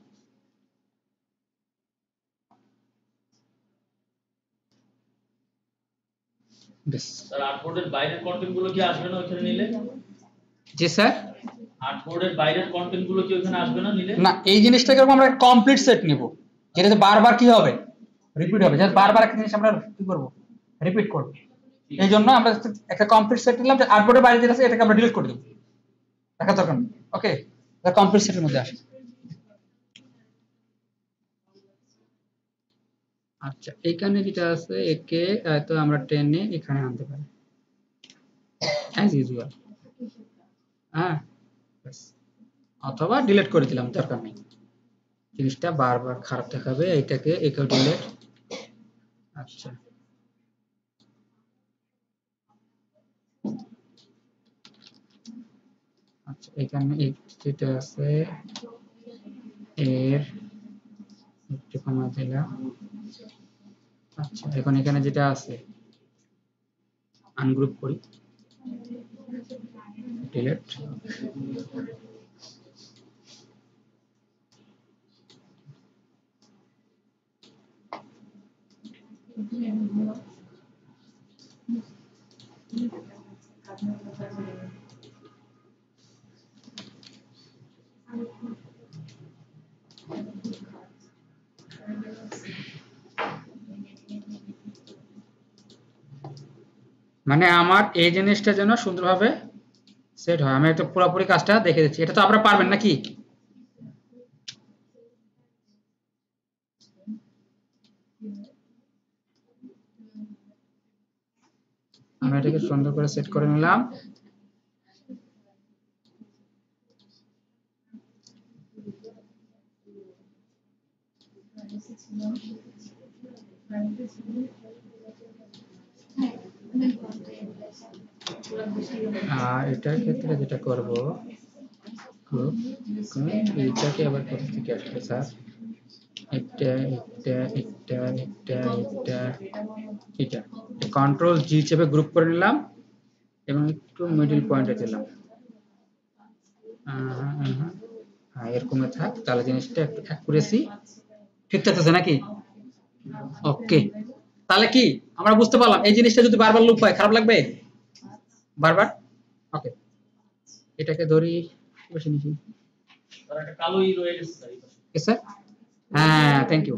স্যার আর্টবোর্ডের বাইরের কন্টেন্টগুলো কি আসবে না ওখানে নিলে? জি স্যার, আর্টবোর্ডের বাইরের কন্টেন্টগুলো কি ওখানে আসবে না নিলে? না, এই জিনিসটাকে আমরা কমপ্লিট সেট নিব, যেটা বারবার কি হবে, রিপিট হবে, যেটা বারবার একটা জিনিস আমরা কি করব, রিপিট করব। এই জন্য আমরা একটা কমপ্লিট সেট নিলাম, যে আর্টবোর্ডের বাইরে যেটা আছে এটাকে আমরা ডিলিট করে দেব, দেখা দরকার নেই। ওকে, এটা কমপ্লিট সেটের মধ্যে আসে। আচ্ছা এখানে যেটা আছে একে তো আমরা টেনে এখানে আনতে পারি অ্যাজ ইউজুয়াল, হ্যাঁ, অথবা ডিলিট করে দিলাম, দরকার নেই, জিনিসটা বারবার খারাপ দেখাবে। এটাকে একেও ডিলিট। আচ্ছা আচ্ছা এখানে যেটা আছে এর একটু কমা দিলাম। আচ্ছা এখন এখানে যেটা আছে আনগ্রুপ করি, ডিলিট। মানে আমার এই জিনিসটা যেন সুন্দরভাবে সেট হয়। আমি একটা পুরোপুরি কাজটা দেখে দিচ্ছি। এটা তো আপনারা পারবেন নাকি? আমি এটাকে সুন্দর করে সেট করে নিলাম। আর এটার ক্ষেত্রে যেটা করব, এইটাকে আবার কোথা থেকে আসবে স্যার? এটা এটা এটা এটা এটা এটা কন্ট্রোল জি চেপে গ্রুপ করে নিলাম এবং একটু মিডল পয়েন্টে দিলাম। হ্যাঁ, এরকম থাক, তাহলে জিনিসটা একটু অ্যাকুরেসি ঠিক থাকতেছে নাকি? ওকে, তাহলে কি আমরা বুঝতে পারলাম এই জিনিসটা যদি বারবার লুপ হয় খারাপ লাগবে বারবার। ওকে, এটাকে ধরি বসে নিছি। তার একটা কালো ই রয়ে গেছে স্যার এই পাশে। ওকে স্যার, হ্যাঁ থ্যাংক ইউ।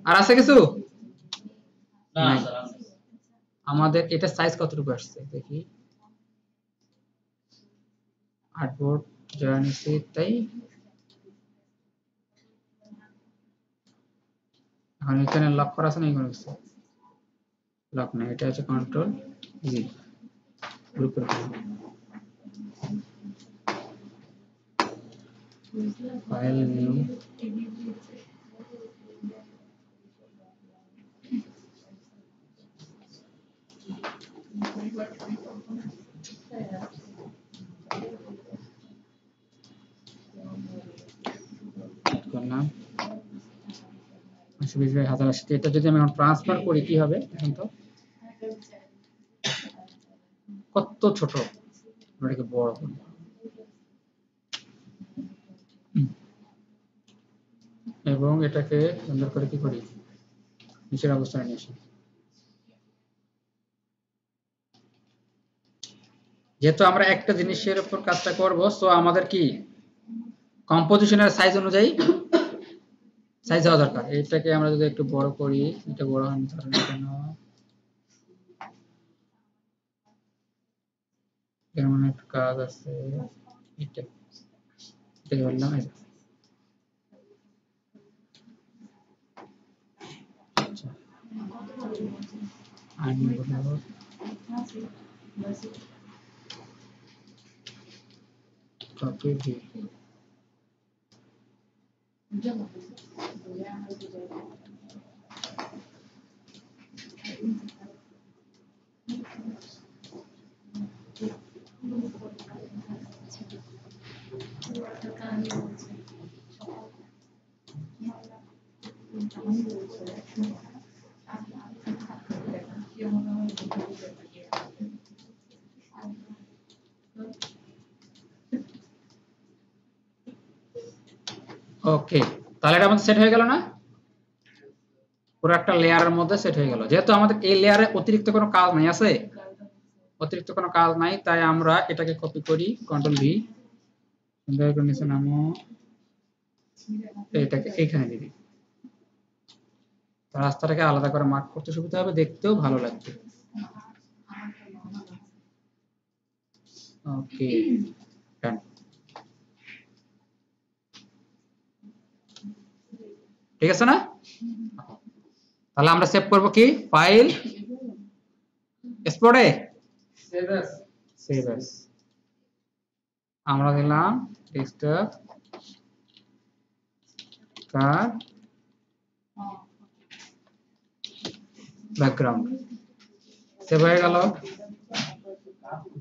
আর আছে কিছু? না নাই। স্যার আছে। আমাদের এটা সাইজ কতটুকু আসছে দেখি। আর্টবোর্ড যা নিচ্ছি তাই। এখন এখানে লক করা আছে না? কোনো কিছু লক না, এটা হচ্ছে কন্ট্রোল জি গ্রুপ করে ফাইল নিউ। করলাম 120/1080। এটা যদি আমি এখন ট্রান্সফার করি কি হবে? এখন তো কত ছোট, এটাকে বড় করব। এবং এটাকে সুন্দর করে কি করি, নিচের অবস্থায় নিয়ে আসি। যেহেতু আমরা একটা জিনিসের উপর কাজটা করব, সো আমাদের কি কম্পোজিশনের সাইজ অনুযায়ী সাইজ হওয়া দরকার। এটাকে আমরা যদি একটু বড় করি, এটা বড় হয় ধরেন কেন, এমন একটা কাজ আছে, এটা এটা বললাম। আচ্ছা, আমি বলবো কপি দি। ওকে, তাহলে এটা আমাদের সেট হয়ে গেল না? পুরো একটা লেয়ারের মধ্যে সেট হয়ে গেল। যেহেতু আমাদের এই লেয়ারে অতিরিক্ত কোনো কাজ নাই, আছে অতিরিক্ত কোনো কাজ নাই, তাই আমরা এটাকে কপি করি, কন্ট্রোল ভি, সুন্দর করে নিচে নামো, এটাকে এইখানে দিবি। রাস্তাটাকে আলাদা করে মার্ক করতে সুবিধা হবে, দেখতেও ভালো লাগবে। ওকে, ডান। ঠিক আছে না? তাহলে আমরা সেভ করব কি, ফাইল এক্সপোর্টে সেভ অ্যাজ, আমরা দিলাম ডেস্কটপ কার ব্যাকগ্রাউন্ড। সেভ হয়ে গেল,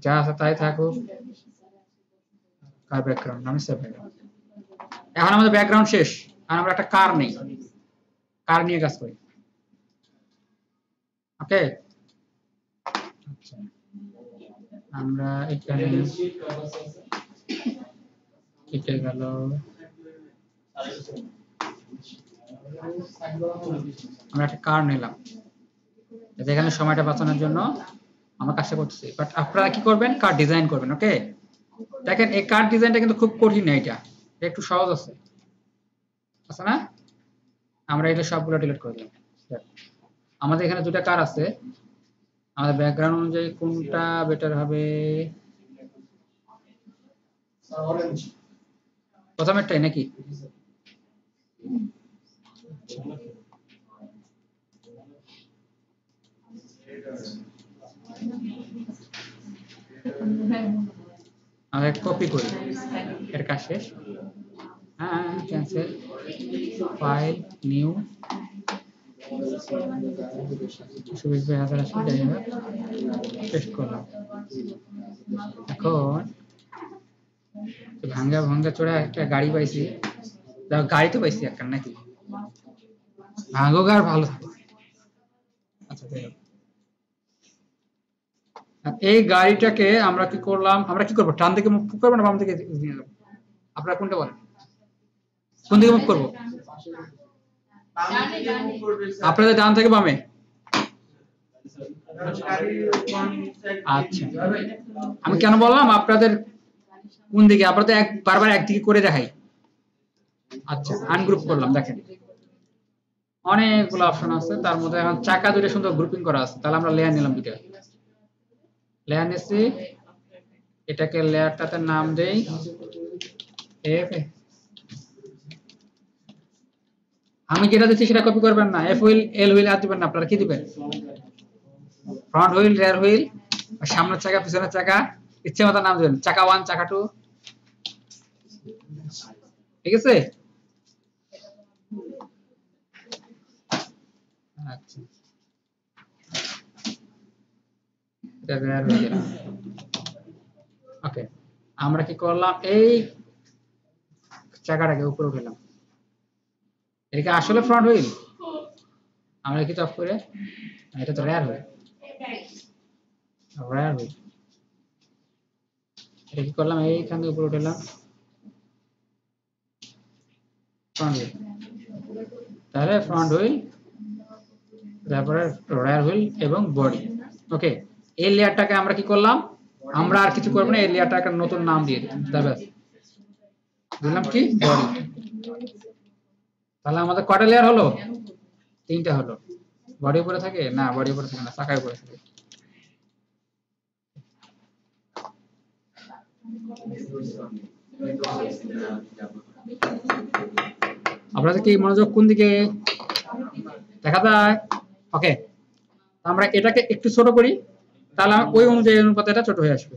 যা আছে তাই থাকুক, কার ব্যাকগ্রাউন্ড নামে সেভ হয়ে গেল। এখন আমাদের ব্যাকগ্রাউন্ড শেষ, আর আমরা একটা কার নেই, কার নিয়ে কাজ করি। ওকে, আচ্ছা, আমরা এখানে এটা গেল, আমরা একটা কার নিলাম, এখানে সময়টা বাঁচানোর জন্য আমরা কাজটা করতেছি। বাট আপনারা কি করবেন, কার ডিজাইন করবেন। ওকে, দেখেন এই কার ডিজাইনটা কিন্তু খুব কঠিন না, এটা একটু সহজ আছে, আছে না? আমরা এটা সবগুলো ডিলিট করে দিলাম। আমাদের এখানে দুটো কার আছে, আমাদের ব্যাকগ্রাউন্ড অনুযায়ী কোনটা বেটার হবে? প্রথমেরটাই নাকি? আমরা কপি করি, এর কাজ শেষ। হ্যাঁ, ক্যান্সেল, ফাইল, নিউ, 20,080 যাই হোক, পেস্ট করলাম। এখন ভাঙ্গা ভাঙ্গা চোরা একটা গাড়ি পাইছি, গাড়ি তো পাইছি একটা নাকি, ভাঙ্গো আর ভালো থাকে। আচ্ছা, এই গাড়িটাকে আমরা কি করলাম, আমরা কি করবো, ডান দিকে মুভ করবো না বাম দিকে নিয়ে যাবো? আপনারা কোনটা বলেন, কোন দিকে মুভ করবো? আপনাদের ডান থেকে বামে? আচ্ছা, আমি কেন বললাম আপনাদের কোন দিকে, আপনারা তো বারবার একদিকে করে দেখাই। আচ্ছা, আনগ্রুপ করলাম। দেখেন অনেকগুলো অপশন আছে, তার মধ্যে এখন চাকা দুটো সুন্দর গ্রুপিং করা আছে। তাহলে আমরা লেয়ার নিলাম, দুটো লেয়ার নিচ্ছি, এটাকে লেয়ারটাতে নাম দেই এফ। আমি যেটা দিচ্ছি সেটা কপি করবেন না, এফ হুইল এল হুইল আর দিবেন না। আপনারা কি দিবেন? ফ্রন্ট হুইল, রিয়ার হুইল, সামনের চাকা, পিছনের চাকা, ইচ্ছে মতো নাম দিবেন, চাকা 1, চাকা 2, ঠিক আছে? আচ্ছা, এটা রিয়ার হুইল দিলাম। ওকে, আমরা কি করলাম, এই চাকাটাকে উপরে উঠালাম, এটা আসলে ফ্রন্ট হুইল, আমরা কি অফ করে, এটা তো রিয়ার হুইল, রিয়ার হুইল। এটা কি করলাম, এইখান থেকে উপরে উঠালাম, ফ্রন্ট হুইল। তাহলে ফ্রন্ট হুইল, তারপরে রিয়ার হুইল এবং বডি। ওকে, এই লেয়ারটাকে আমরা কি করলাম, আমরা আর কিছু করব না, এই লেয়ারটাকে নতুন নাম দিয়ে দিলাম। দিলাম কি, বডি। তাহলে আমাদের কয়টা লেয়ার হলো? 3টা হলো। বডি উপরে থাকে না, বডি উপরে থাকে না, চাকার উপরে থাকে। আপনাদের কি মনোযোগ কোন দিকে দেখা যায়? ওকে, আমরা এটাকে একটু ছোট করি, তাহলে ওই অনুযায়ী অনুপাতে এটা ছোট হয়ে আসবে।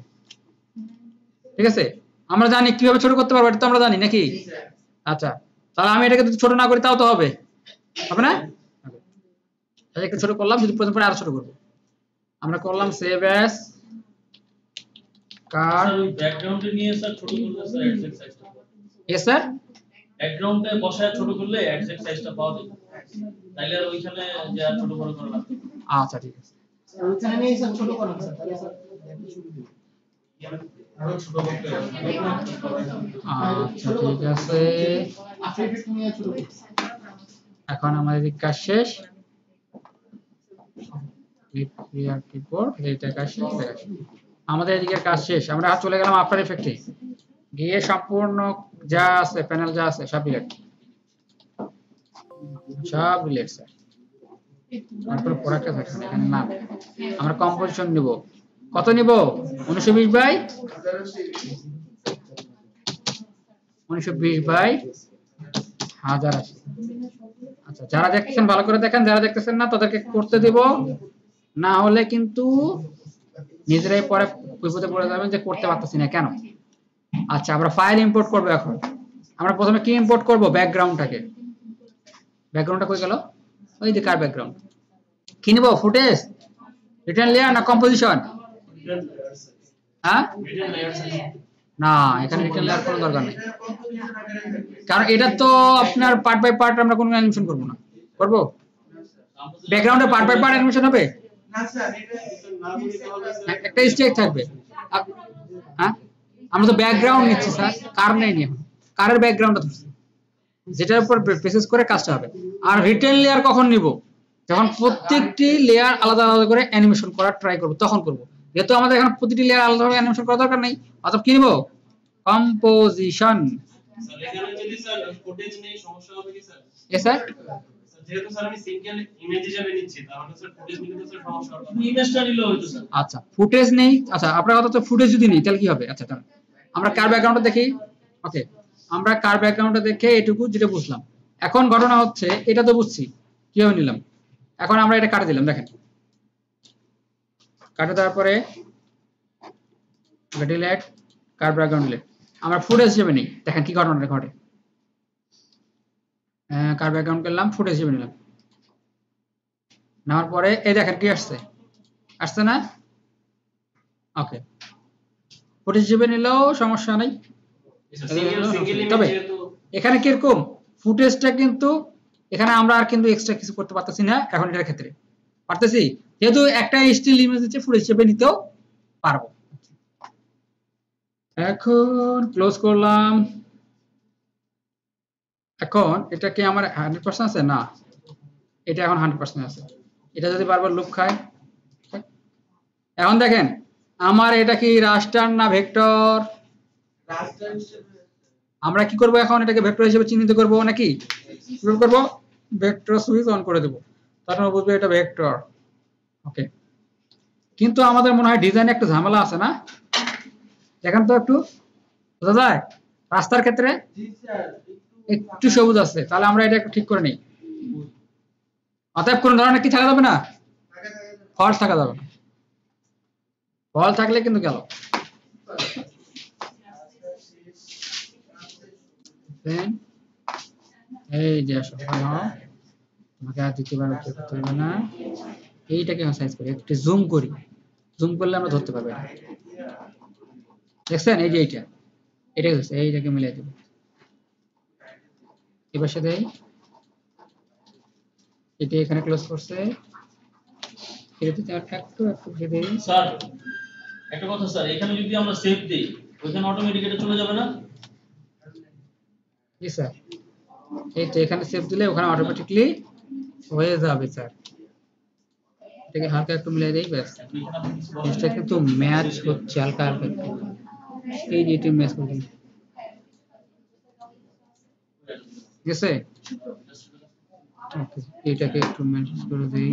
ঠিক আছে, আমরা জানি কিভাবে ছোট করতে পারবো, এটা তো আমরা জানি নাকি? আচ্ছা, তাহলে আমি এটাকে যদি ছোট না করি তাও তো হবে, হবে না? তাহলে একটু ছোট করলাম, যদি প্রথম পরে আরো ছোট করবো। আমরা করলাম সেভ অ্যাজ কার। ব্যাকগ্রাউন্ডে নিয়ে স্যার ছোট করলে স্যার এক্সাক্ট সাইজটা পাওয়া যায়। यस স্যার, ব্যাকগ্রাউন্ডে বসায় ছোট করলে এক্সাক্ট সাইজটা পাওয়া যায়, তাইলে আর ওইখানে যা ছোট বড় করা লাগবে। আচ্ছা ঠিক আছে, ওইখানে নিয়ে স্যার ছোট করুন স্যার, তাহলে স্যার দেখতে সুবিধা হবে। আরো ছোট করতে হবে। আচ্ছা ঠিক আছে, আফটার ইফেক্ট নিয়ে ছোট করুন। এখন আমাদের কাজ শেষ। ক্লিয়ার কিবোর্ড, এইটা কাজ শেষ, আমাদের এদিকে কাজ শেষ। আমরা চলে গেলাম আফটার ইফেক্টে, গিয়ে সম্পূর্ণ যা আছে প্যানেল যা আছে সব ডিলিট, সব ডিলিট স্যার। তারপর প্রোডাক্টে থাকবে না, এখানে নাম। আমরা কম্পোজিশন নিব, কত নিব? 1920 বাই 1080। আচ্ছা, যারা দেখতেছেন ভালো করে দেখেন, যারা দেখতেছেন না তাদেরকে করতে দিব, না হলে কিন্তু নিজেরাই পরে বিপদে পড়ে যাবেন যে করতে পারতেছি না কেন। আচ্ছা, আমরা ফাইল ইম্পোর্ট করব। এখন আমরা প্রথমে কি ইম্পোর্ট করব? ব্যাকগ্রাউন্ডটাকে। ব্যাকগ্রাউন্ডটা কই গেল? ওই যে কার ব্যাকগ্রাউন্ড। কি নিব? ফুটেজ, রিটার্ন লেয়ার না কম্পোজিশন? হ্যাঁ, না, এখানে রিটার্ন লেয়ার কোনো দরকার নেই, কারণ এটা তো আপনার পার্ট বাই পার্ট আমরা কোনো অ্যানিমেশন করব না। করব ব্যাকগ্রাউন্ডে পার্ট বাই পার্ট অ্যানিমেশন হবে না স্যার, এটা না বলি তাহলে একটা স্টেজ থাকবে। হ্যাঁ, আমরা তো ব্যাকগ্রাউন্ড নিচ্ছি স্যার, কার নেই নি, এখন কারের ব্যাকগ্রাউন্ডটা ধরছি। যেটার উপর বেসিস করে কাজটা হবে। আর রিটেন লেয়ার কখন নিব? যখন প্রত্যেকটি লেয়ার আলাদা আলাদা করে অ্যানিমেশন করার ট্রাই করব, তখন করব। যেহেতু আমাদের এখন প্রতিটি লেয়ার আলাদাভাবে অ্যানিমেশন করার দরকার নেই, অতএব কি নিব? কম্পোজিশন। স্যার এখানে যদি স্যার ফুটেজ নেই সমস্যা হবে কি স্যার? Yes sir. যেহেতু স্যার আমি সিঙ্গেল ইমেজ হিসেবে নিচ্ছি তাহলে স্যার ফুটেজ নিলে তো স্যার সমস্যা হবে। ইমেজটা নিলেও হইতো স্যার। আচ্ছা ফুটেজ নেই, আচ্ছা আপনার কথা তো ফুটেজ যদি নেই তাহলে কি হবে? আচ্ছা তাহলে আমরা কার ব্যাকগ্রাউন্ডটা দেখি। ওকে, আমরা কার ব্যাকগ্রাউন্ডটা দেখে এটুকু যেটা বুঝলাম। এখন ঘটনা হচ্ছে, এটা তো বুঝছি কিভাবে নিলাম, এখন আমরা এটা কাটে দিলাম। দেখেন কাটে দেওয়ার পরে ডিলেট কার ব্যাকগ্রাউন্ড ডিলেট, আমরা ফুটেজ হিসেবে নেই। দেখেন কি ঘটনাটা ঘটে। কার ব্যাকগ্রাউন্ড করলাম, ফুটেজ হিসেবে নিলাম। নেওয়ার পরে এই দেখেন কি আসছে, আসছে না? ওকে, ফুটেজ হিসেবে নিলেও সমস্যা নেই। তবে এখানে কিরকম ফুটেজটা কিন্তু এখানে আমরা আর কিন্তু এক্সট্রা কিছু করতে পারতেছি না এখন এটার ক্ষেত্রে। পারতেছি যেহেতু একটা স্টিল ইমেজ হচ্ছে ফুটেজ হিসেবে নিতেও পারবো। এখন ক্লোজ করলাম। এখন এটা কি আমার 100% আছে? না, এটা এখন 100% আছে। এটা যদি বারবার লুপ খায়, এখন দেখেন আমার এটা কি রাস্টার না ভেক্টর? আমরা কি করব এখন? এটাকে ভেক্টর হিসেবে চিহ্নিত করব নাকি কি করব? ভেক্টর সুইচ অন করে দেব, তখন বুঝবে এটা ভেক্টর। ওকে, কিন্তু আমাদের মনে হয় ডিজাইনে একটা ঝামেলা আছে না? দেখেন তো একটু বোঝা যায় রাস্তার ক্ষেত্রে একটু সবুজ আছে, তাহলে আমরা এটা একটু ঠিক করে নেই। অতএব কোন ধরনের কি থাকা যাবে না, ফল্ট থাকা যাবে না। ফল্ট থাকলে কিন্তু গেল। এই যে তোমাকে আর দ্বিতীয়বার করতে হবে না। এইটাকে সাইজ করি, একটু জুম করি, জুম করলে আমরা ধরতে পারবো। দেখছেন এই যে এটাই হচ্ছে, এইটাকে মিলিয়ে দেব। এবার সাথে এটা এখানে ক্লোজ করছে, এটাতে একটু দেই। স্যার একটা কথা স্যার, এখানে যদি আমরা সেভ দেই ওখানে অটোমেটিক এটা চলে যাবে না? জি স্যার, এই তো এখানে সেভ দিলে ওখানে অটোমেটিকলি হয়ে যাবে স্যার। এটাকে হালকা একটু মিলিয়ে দেই, ব্যাস। এটা কিন্তু ম্যাচ হচ্ছে হালকা হালকা, এই যে এটা ম্যাচ করে দিই। ঠিক আছে, ওকে, এটাকে একটু ম্যাচ করে দেই।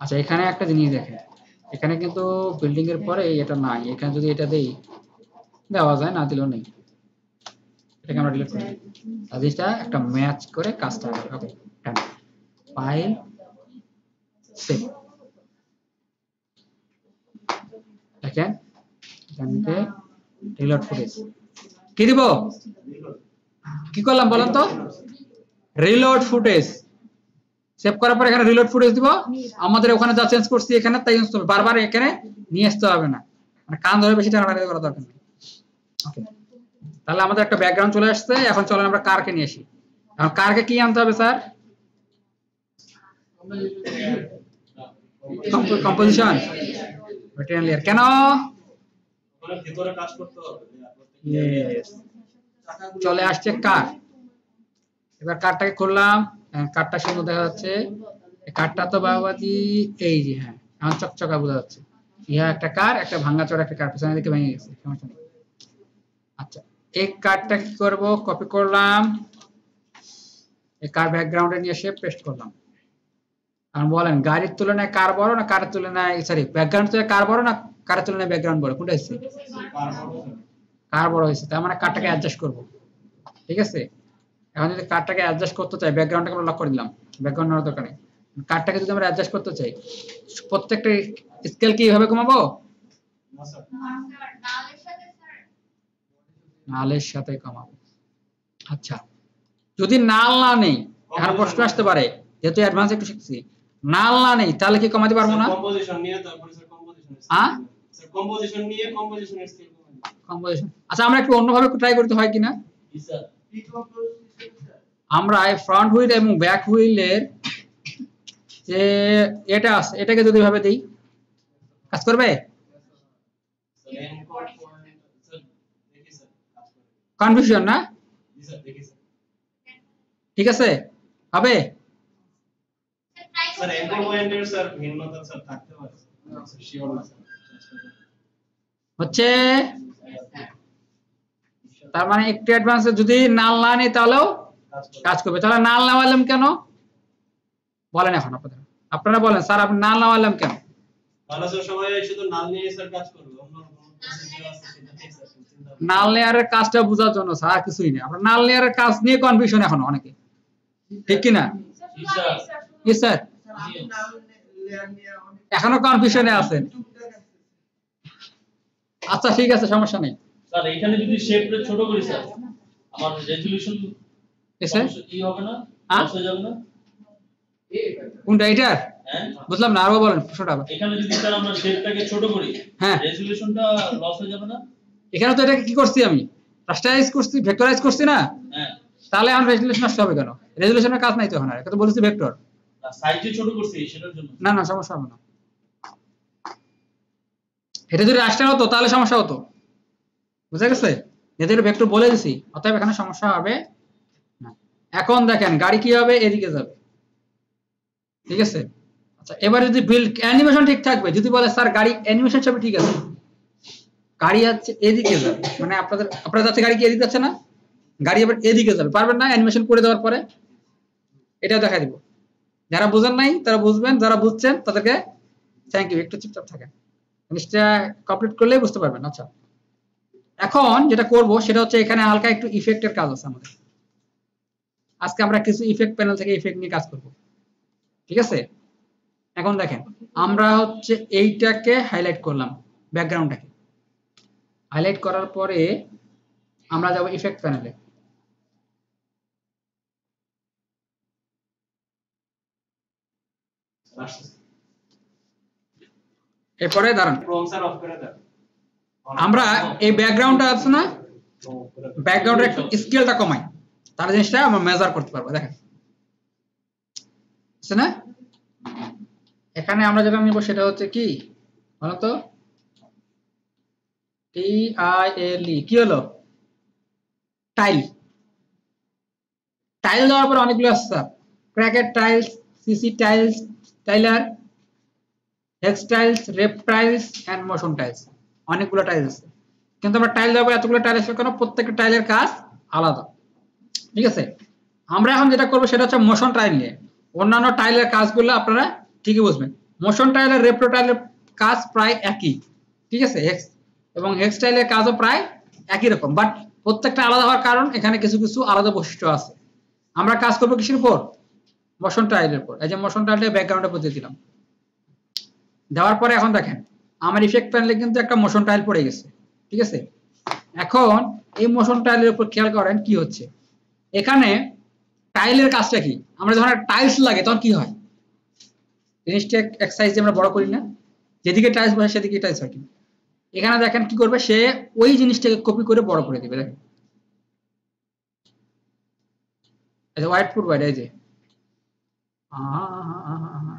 আচ্ছা এখানে একটা জিনিস দেখেন, এখানে কিন্তু বিল্ডিং এর পরে এটা নাই। এখানে যদি এটা দেই, দেওয়া যায়, না দিলেও নেই। এটাকে আমরা ডিলিট করে দিই, আর জিনিসটা একটা ম্যাচ করে কাজটা হবে। ওকে, ফাইল সেভ। দেখেন এখানে রিলোড ফুটেজ কি দিব, কি করলাম বলেন তো? রিলোড ফুটেজ সেভ করার পর এখানে রিলোড ফুটেজ দিব। আমাদের ওখানে যা চেঞ্জ করছি এখানে তাই ইউজ করব, বারবার এখানে নিয়ে আসতে হবে না, মানে কান ধরে বেশি টানাটানি করা দরকার নেই। ওকে, তাহলে আমাদের একটা ব্যাকগ্রাউন্ড চলে আসছে। এখন চলেন আমরা কারকে নিয়ে আসি। এখন কারকে কি আনতে হবে স্যার? Composition written layer. কেন? মানে ভিতরে কাজ করতে হবে। ইয়েস, চলে আসছে কার। এবার কারটাকে খুললাম, কারটা সুন্দর দেখা যাচ্ছে। কারটা তো বাবাজি এই যে, হ্যাঁ এখন চকচকা বোঝা যাচ্ছে। ইহা একটা কার, একটা ভাঙা চড়া একটা কার, পেছনে দিকে ভেঙে গেছে, সমস্যা নেই। আচ্ছা এই কারটা কি করব? কপি করলাম, এই কার ব্যাকগ্রাউন্ডে নিয়ে এসে পেস্ট করলাম। আর বলেন গাড়ির তুলনায় কার বড় না কারের তুলনায়, সরি ব্যাকগ্রাউন্ড তুলনায় কার বড় না কারের তুলনায় ব্যাকগ্রাউন্ড বড়? কোনটা হচ্ছে? কার বড় হয়েছে, তার মানে কারটাকে অ্যাডজাস্ট করব। ঠিক আছে, এখন যদি কারটাকে অ্যাডজাস্ট করতে চাই, ব্যাকগ্রাউন্ডটাকে আমরা লক করে দিলাম, ব্যাকগ্রাউন্ড নেওয়ার দরকার নেই। কারটাকে যদি আমরা অ্যাডজাস্ট করতে চাই, প্রত্যেকটা স্কেল কি এইভাবে কমাবো? নালের সাথে কমাবো। আচ্ছা যদি নাল না নেই, এখন প্রশ্ন আসতে পারে, যেহেতু অ্যাডভান্স একটু শিখছি, নাল না নেই তাহলে কি কমাতে পারবো না? কম্পোজিশন নিয়ে তারপরে স্যার কম্পোজিশন স্যার কম্পোজিশন নিয়ে কম্পোজিশনের স্কেল কম্পোজিশন। আচ্ছা আমরা একটু অন্যভাবে ট্রাই করতে হয় কিনা? জি স্যার। আমরা ফ্রন্ট হুইল এবং ব্যাক হুইলের যে এটা আছে, এটাকে যদি ভাবে দেই, কাজ করবে? কনফিউশন না? জি স্যার দেখি স্যার। ঠিক আছে, হবে? স্যার অ্যাঙ্কর পয়েন্টের স্যার ভিন্নতা স্যার থাকতে পারে স্যার শিওর না স্যার। হচ্ছে তার মানে একটু অ্যাডভান্স যদি নাল না নেই তাহলেও কাজ করবে। তাহলে নাল নেওয়ালাম কেন বলেন এখন আপনারা বলেন স্যার আপনি নাল নেওয়ালাম কেন? তাহলে স্যার সবাই শুধু নাল নিয়ে স্যার কাজ করবে, অন্য কোনো প্রসিডিউর আছে সেটা ঠিক স্যার চিন্তা করুন। নাল লেয়ারের কাজটা বোঝার জন্য স্যার আর কিছুই না। আপনার নাল লেয়ারের কাজ নিয়ে কনফিউশন এখন অনেকে, ঠিক কি না? জি স্যার, এখনো কনফিউশনে আছেন। আচ্ছা ঠিক আছে, সমস্যা নেই স্যার এখানে যদি শেপটা ছোট করি স্যার আমার রেজোলিউশন স্যার। কি হবে না? হ্যাঁ? লস হয়ে যাবে না? কোনটা এটার? হ্যাঁ বুঝলাম না, আরো বলেন প্রশ্নটা আবার। এখানে যদি স্যার আমরা শেপটাকে ছোট করি হ্যাঁ। রেজোলিউশনটা লস হয়ে যাবে না? এখানে তো এটাকে কি করছি আমি, রাস্টারাইজ করছি, ভেক্টরাইজ করছি না? হ্যাঁ তাহলে এখন রেজোলিউশন নষ্ট হবে কেন? রেজোলিউশনের কাজ নাই তো এখন, আর এটা তো বলেছি ভেক্টর। সাইজে ছোট করছি সেটার জন্য। না না, সমস্যা হবে না। এটা যদি রাস্টার হতো তাহলে সমস্যা হতো, বুঝা গেছে? যেহেতু ভেক্টর বলে দিছি, অতএব এখানে সমস্যা হবে না। এখন দেখেন গাড়ি কি হবে, এদিকে যাবে, ঠিক আছে? আচ্ছা এবার যদি বিল্ড অ্যানিমেশন ঠিক থাকবে, যদি বলে স্যার গাড়ি অ্যানিমেশন সব ঠিক আছে, গাড়ি যাচ্ছে এদিকে যাবে, মানে আপনারা যাচ্ছে গাড়ি কি এদিকে যাচ্ছে না, গাড়ি এবার এদিকে যাবে, পারবেন না অ্যানিমেশন করে দেওয়ার পরে? এটাও দেখা দিব। যারা বুঝেন নাই তারা বুঝবেন, যারা বুঝছেন তাদেরকে থ্যাংক ইউ, একটু চুপচাপ থাকেন, জিনিসটা কমপ্লিট করলেই বুঝতে পারবেন। আচ্ছা এখন যেটা করব সেটা হচ্ছে এখানে হালকা একটু ইফেক্টের কাজ আছে আমাদের। আজকে আমরা কিছু ইফেক্ট প্যানেল থেকে ইফেক্ট নিয়ে কাজ করব, ঠিক আছে? এখন দেখেন আমরা হচ্ছে এইটাকে হাইলাইট করলাম, ব্যাকগ্রাউন্ডটাকে হাইলাইট করার পরে আমরা যাব ইফেক্ট প্যানেলে। এরপরে দাঁড়ান, ক্রোম স্যার অফ করে দেন। আমরা এই ব্যাকগ্রাউন্ডটা আছে না, ব্যাকগ্রাউন্ডের একটু স্কেলটা কমাই, তাহলে জিনিসটা আমরা মেজার করতে পারবো। দেখেন আছে না, এখানে আমরা যেটা নিব সেটা হচ্ছে কি বলো তো, TILE, কি হলো? টাইল। টাইল দেওয়ার পর অনেকগুলো আছে, ক্র্যাকেট tiles, CC tiles, tiler, hex tiles, রেপ টাইলস এন্ড মোশন টাইলস, অনেকগুলো টাইলস আছে। কিন্তু আমরা টাইল দেবো এতগুলো টাইল আছে কেন? প্রত্যেকটা টাইলের কাজ আলাদা, ঠিক আছে? আমরা এখন যেটা করবো সেটা হচ্ছে মোশন টাইল নিয়ে, অন্যান্য টাইলের কাজগুলো আপনারা ঠিকই বুঝবেন। মোশন টাইলের রেপ্রো টাইলের কাজ প্রায় একই, ঠিক আছে? হেক্স এবং হেক্স টাইলের কাজও প্রায় একই রকম, বাট প্রত্যেকটা আলাদা হওয়ার কারণ এখানে কিছু কিছু আলাদা বৈশিষ্ট্য আছে। আমরা কাজ করবো কিসের উপর? মোশন টাইলের উপর। এই যে মোশন টাইলটা ব্যাকগ্রাউন্ডে বসিয়ে দিলাম, দেওয়ার পরে এখন দেখেন আমার ইফেক্ট প্যানেলে কিন্তু একটা মোশন টাইল পড়ে গেছে, ঠিক আছে? এখন এই মোশন টাইলের উপর খেয়াল করেন কি হচ্ছে। এখানে টাইলের কাজটা কি, আমরা যখন টাইলস লাগে তখন কি হয়, জিনিসটা এক সাইজ আমরা বড় করি না, যেদিকে টাইলস বসে সেদিকে টাইলস হয়। কিন্তু এখানে দেখেন কি করবে, সে ওই জিনিসটাকে কপি করে বড় করে দিবে। দেখেন এই যে হোয়াইট ফুড হোয়াইট, এই যে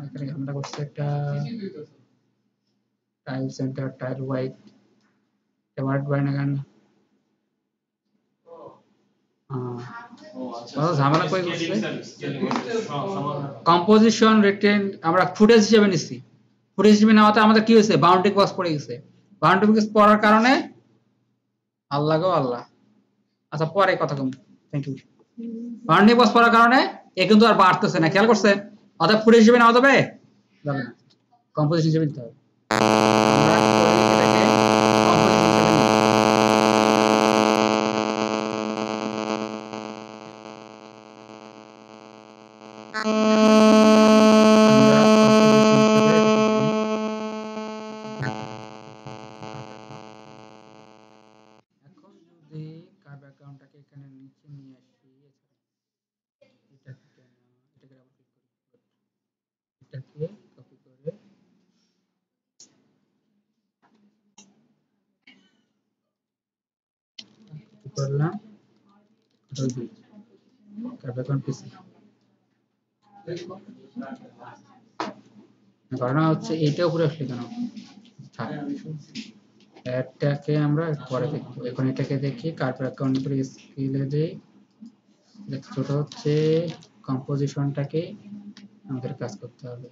এখানে আমরা করছি একটা tile centre tile white, white বাইন এখান ঝামেলা করে করছে। কম্পোজিশন রিটেন আমরা ফুটেজ হিসেবে নিচ্ছি, ফুটেজ হিসেবে নেওয়াতে আমাদের কি হয়েছে, বাউন্ডারি বক্স পড়ে গেছে। বাউন্ডারি বক্স পড়ার কারণে আল্লাহ গো আল্লাহ, আচ্ছা পরে কথা কম, থ্যাংক ইউ। বাউন্ডারি বক্স পড়ার কারণে এ কিন্তু আর বাড়তেছে না, খেয়াল করছেন? অর্থাৎ ফুটেজ হিসেবে নেওয়া যাবে যাবে না, কম্পোজিশন হিসেবে নিতে হবে। ব্যাকগ্রাউন্ডটাকে এখানে নিচে নিয়ে আসি, এটাকে কপি করে করলাম, ব্যাকগ্রাউন্ড পিসি। ঘটনা হচ্ছে এইটা উপরে আসলে কেন, এটাকে আমরা পরে দেখব, এখন এটাকে দেখি কার্পেট অ্যাকাউন্ট করে স্কেলে দেই। ছোট হচ্ছে কম্পোজিশনটাকে আমাদের কাজ করতে হবে।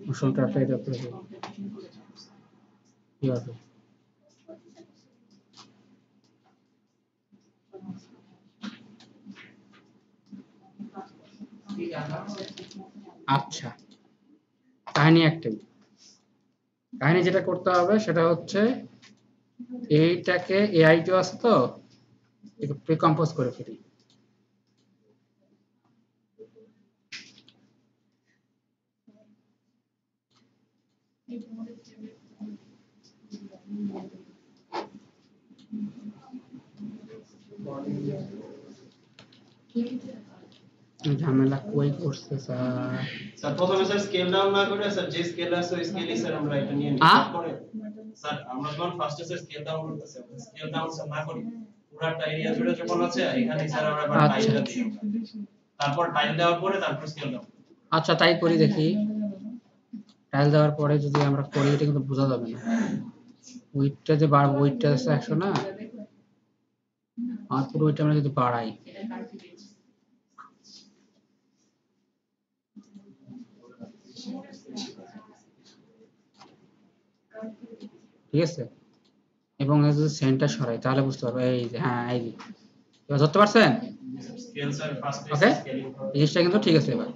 মোশনটা এটা করে দেব কি হবে। আচ্ছা, কাহিনী একটাই। কাহিনী যেটা করতে হবে সেটা হচ্ছে এইটাকে এআই টু আছে তো প্রিকম্পোজ করে ফেলি। ঝামেলা কই করছে স্যার? স্যার প্রথমে স্যার স্কেল ডাউন না করে স্যার যে স্কেল আছে ওই স্কেলই স্যার আমরা এটা নিয়ে নিই। তারপরে স্যার আমরা যখন ফার্স্টে স্যার স্কেল ডাউন করতেছি, স্কেল ডাউন স্যার না করি পুরাটা এরিয়া জুড়ে যখন আছে এখানে স্যার আমরা আবার টাইলটা দিই, তারপর টাইল দেওয়ার পরে তারপর স্কেল ডাউন। আচ্ছা তাই করি দেখি। টাইল দেওয়ার পরে যদি আমরা করি এটা কিন্তু বোঝা যাবে না। উইডটা যে বাড়বো, উইডটা আছে 100 না, আর পুরো উইডটা আমরা যদি বাড়াই ঠিক আছে, এবং যদি সেন্টার সরাই তাহলে বুঝতে পারবো। এই যে হ্যাঁ, এই যে এবার ধরতে পারছেন? স্কেল স্যার ফার্স্টে ওকে, স্কেলিং করব। এই জিনিসটা কিন্তু ঠিক আছে। এবার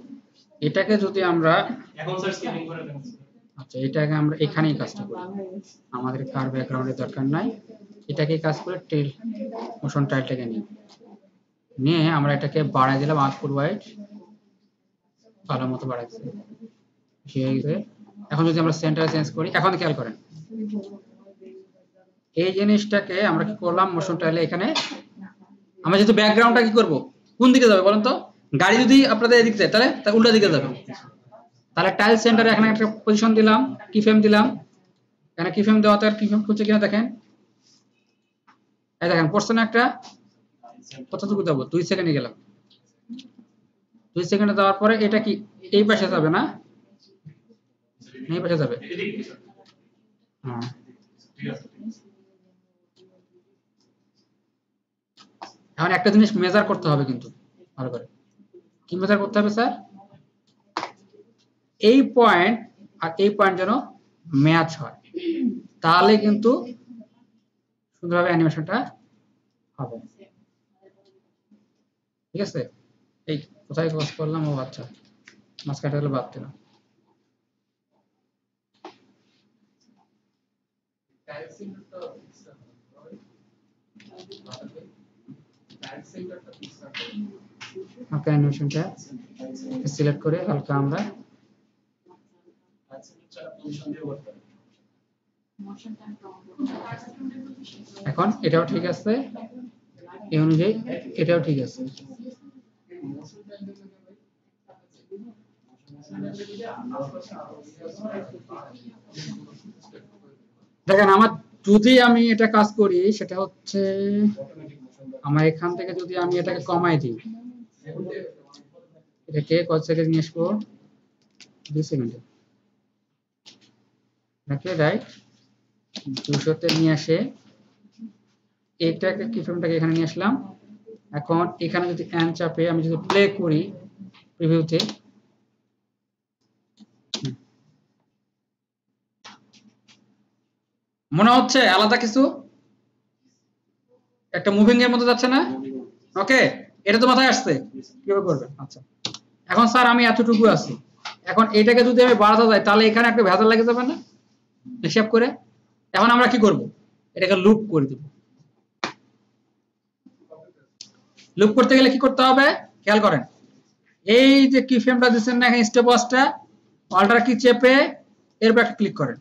এটাকে যদি আমরা এখন স্যার স্কেলিং করে দেন। আচ্ছা এটাকে আমরা এখানেই কাজটা করি, আমাদের কার ব্যাকগ্রাউন্ডের দরকার নাই। এটাকে কাজ করে টেল মোশন টাইলটাকে নিয়ে আমরা এটাকে বাড়াই দিলাম আউটপুট ওয়াইড, ভালো মতো বাড়াইছে হয়ে গেছে। এখন যদি আমরা সেন্টার চেঞ্জ করি, এখন খেয়াল করেন এই জিনিসটাকে আমরা কি করলাম, মোশন টাইলে এখানে আমরা যেহেতু ব্যাকগ্রাউন্ডটা কি করব, কোন দিকে যাবে বলেন তো? গাড়ি যদি আপনাদের এদিকে যায় তাহলে তার উল্টা দিকে যাবে। তাহলে টাইল সেন্টারে এখানে একটা পজিশন দিলাম, কি ফ্রেম দিলাম, এখানে কি ফ্রেম দেওয়াতে আর কি ফ্রেম খুঁজছে কিনা দেখেন। এই দেখেন পড়ছে না একটা, কতটুকু দেবো, 2 সেকেন্ডে গেলাম। 2 সেকেন্ডে দেওয়ার পরে এটা কি এই পাশে যাবে না, এই পাশে যাবে। হ্যাঁ এখন একটা জিনিস মেজার করতে হবে কিন্তু ভালো করে। কি মেজার করতে হবে স্যার? এই পয়েন্ট আর এই পয়েন্ট যেন ম্যাচ হয়, তাহলে কিন্তু সুন্দরভাবে অ্যানিমেশনটা হবে। ঠিক আছে, এই কোথায় ক্রস করলাম? ও আচ্ছা, মাঝখানটা হলো বাদ দিলাম। ওকে, অ্যানিমেশনটা সিলেক্ট করে হালকা আমরা এখন এটাও ঠিক আছে, এই অনুযায়ী এটাও ঠিক আছে। দেখেন আমার যদি আমি এটা কাজ করি সেটা হচ্ছে আমার এখান থেকে যদি আমি এটাকে কমাই দিই, এটাকে কত সেকেন্ড নিয়ে আসবো, 2 সেকেন্ডে নাকি রাইট 200-তে নিয়ে আসে এটাকে কি ফ্রেমটাকে এখানে নিয়ে আসলাম। এখন এখানে যদি এন চাপে আমি যদি প্লে করি প্রিভিউতে, মনে হচ্ছে আলাদা কিছু একটা মুভিং এর মতো যাচ্ছে না? ওকে, এটা তো মাথায় আসছে কিভাবে করবেন। আচ্ছা এখন স্যার আমি এতটুকু আছি, এখন এটাকে যদি আমি বাড়াতে যাই তাহলে এখানে একটা ভেজাল লেগে যাবে না হিসাব করে। এখন আমরা কি করব, এটাকে লুপ করে দেব। লুপ করতে গেলে কি করতে হবে খেয়াল করেন, এই যে কি ফ্রেমটা দিচ্ছেন না এখানে স্টপওয়াচটা, অল্টার কি চেপে এরপর একটা ক্লিক করেন,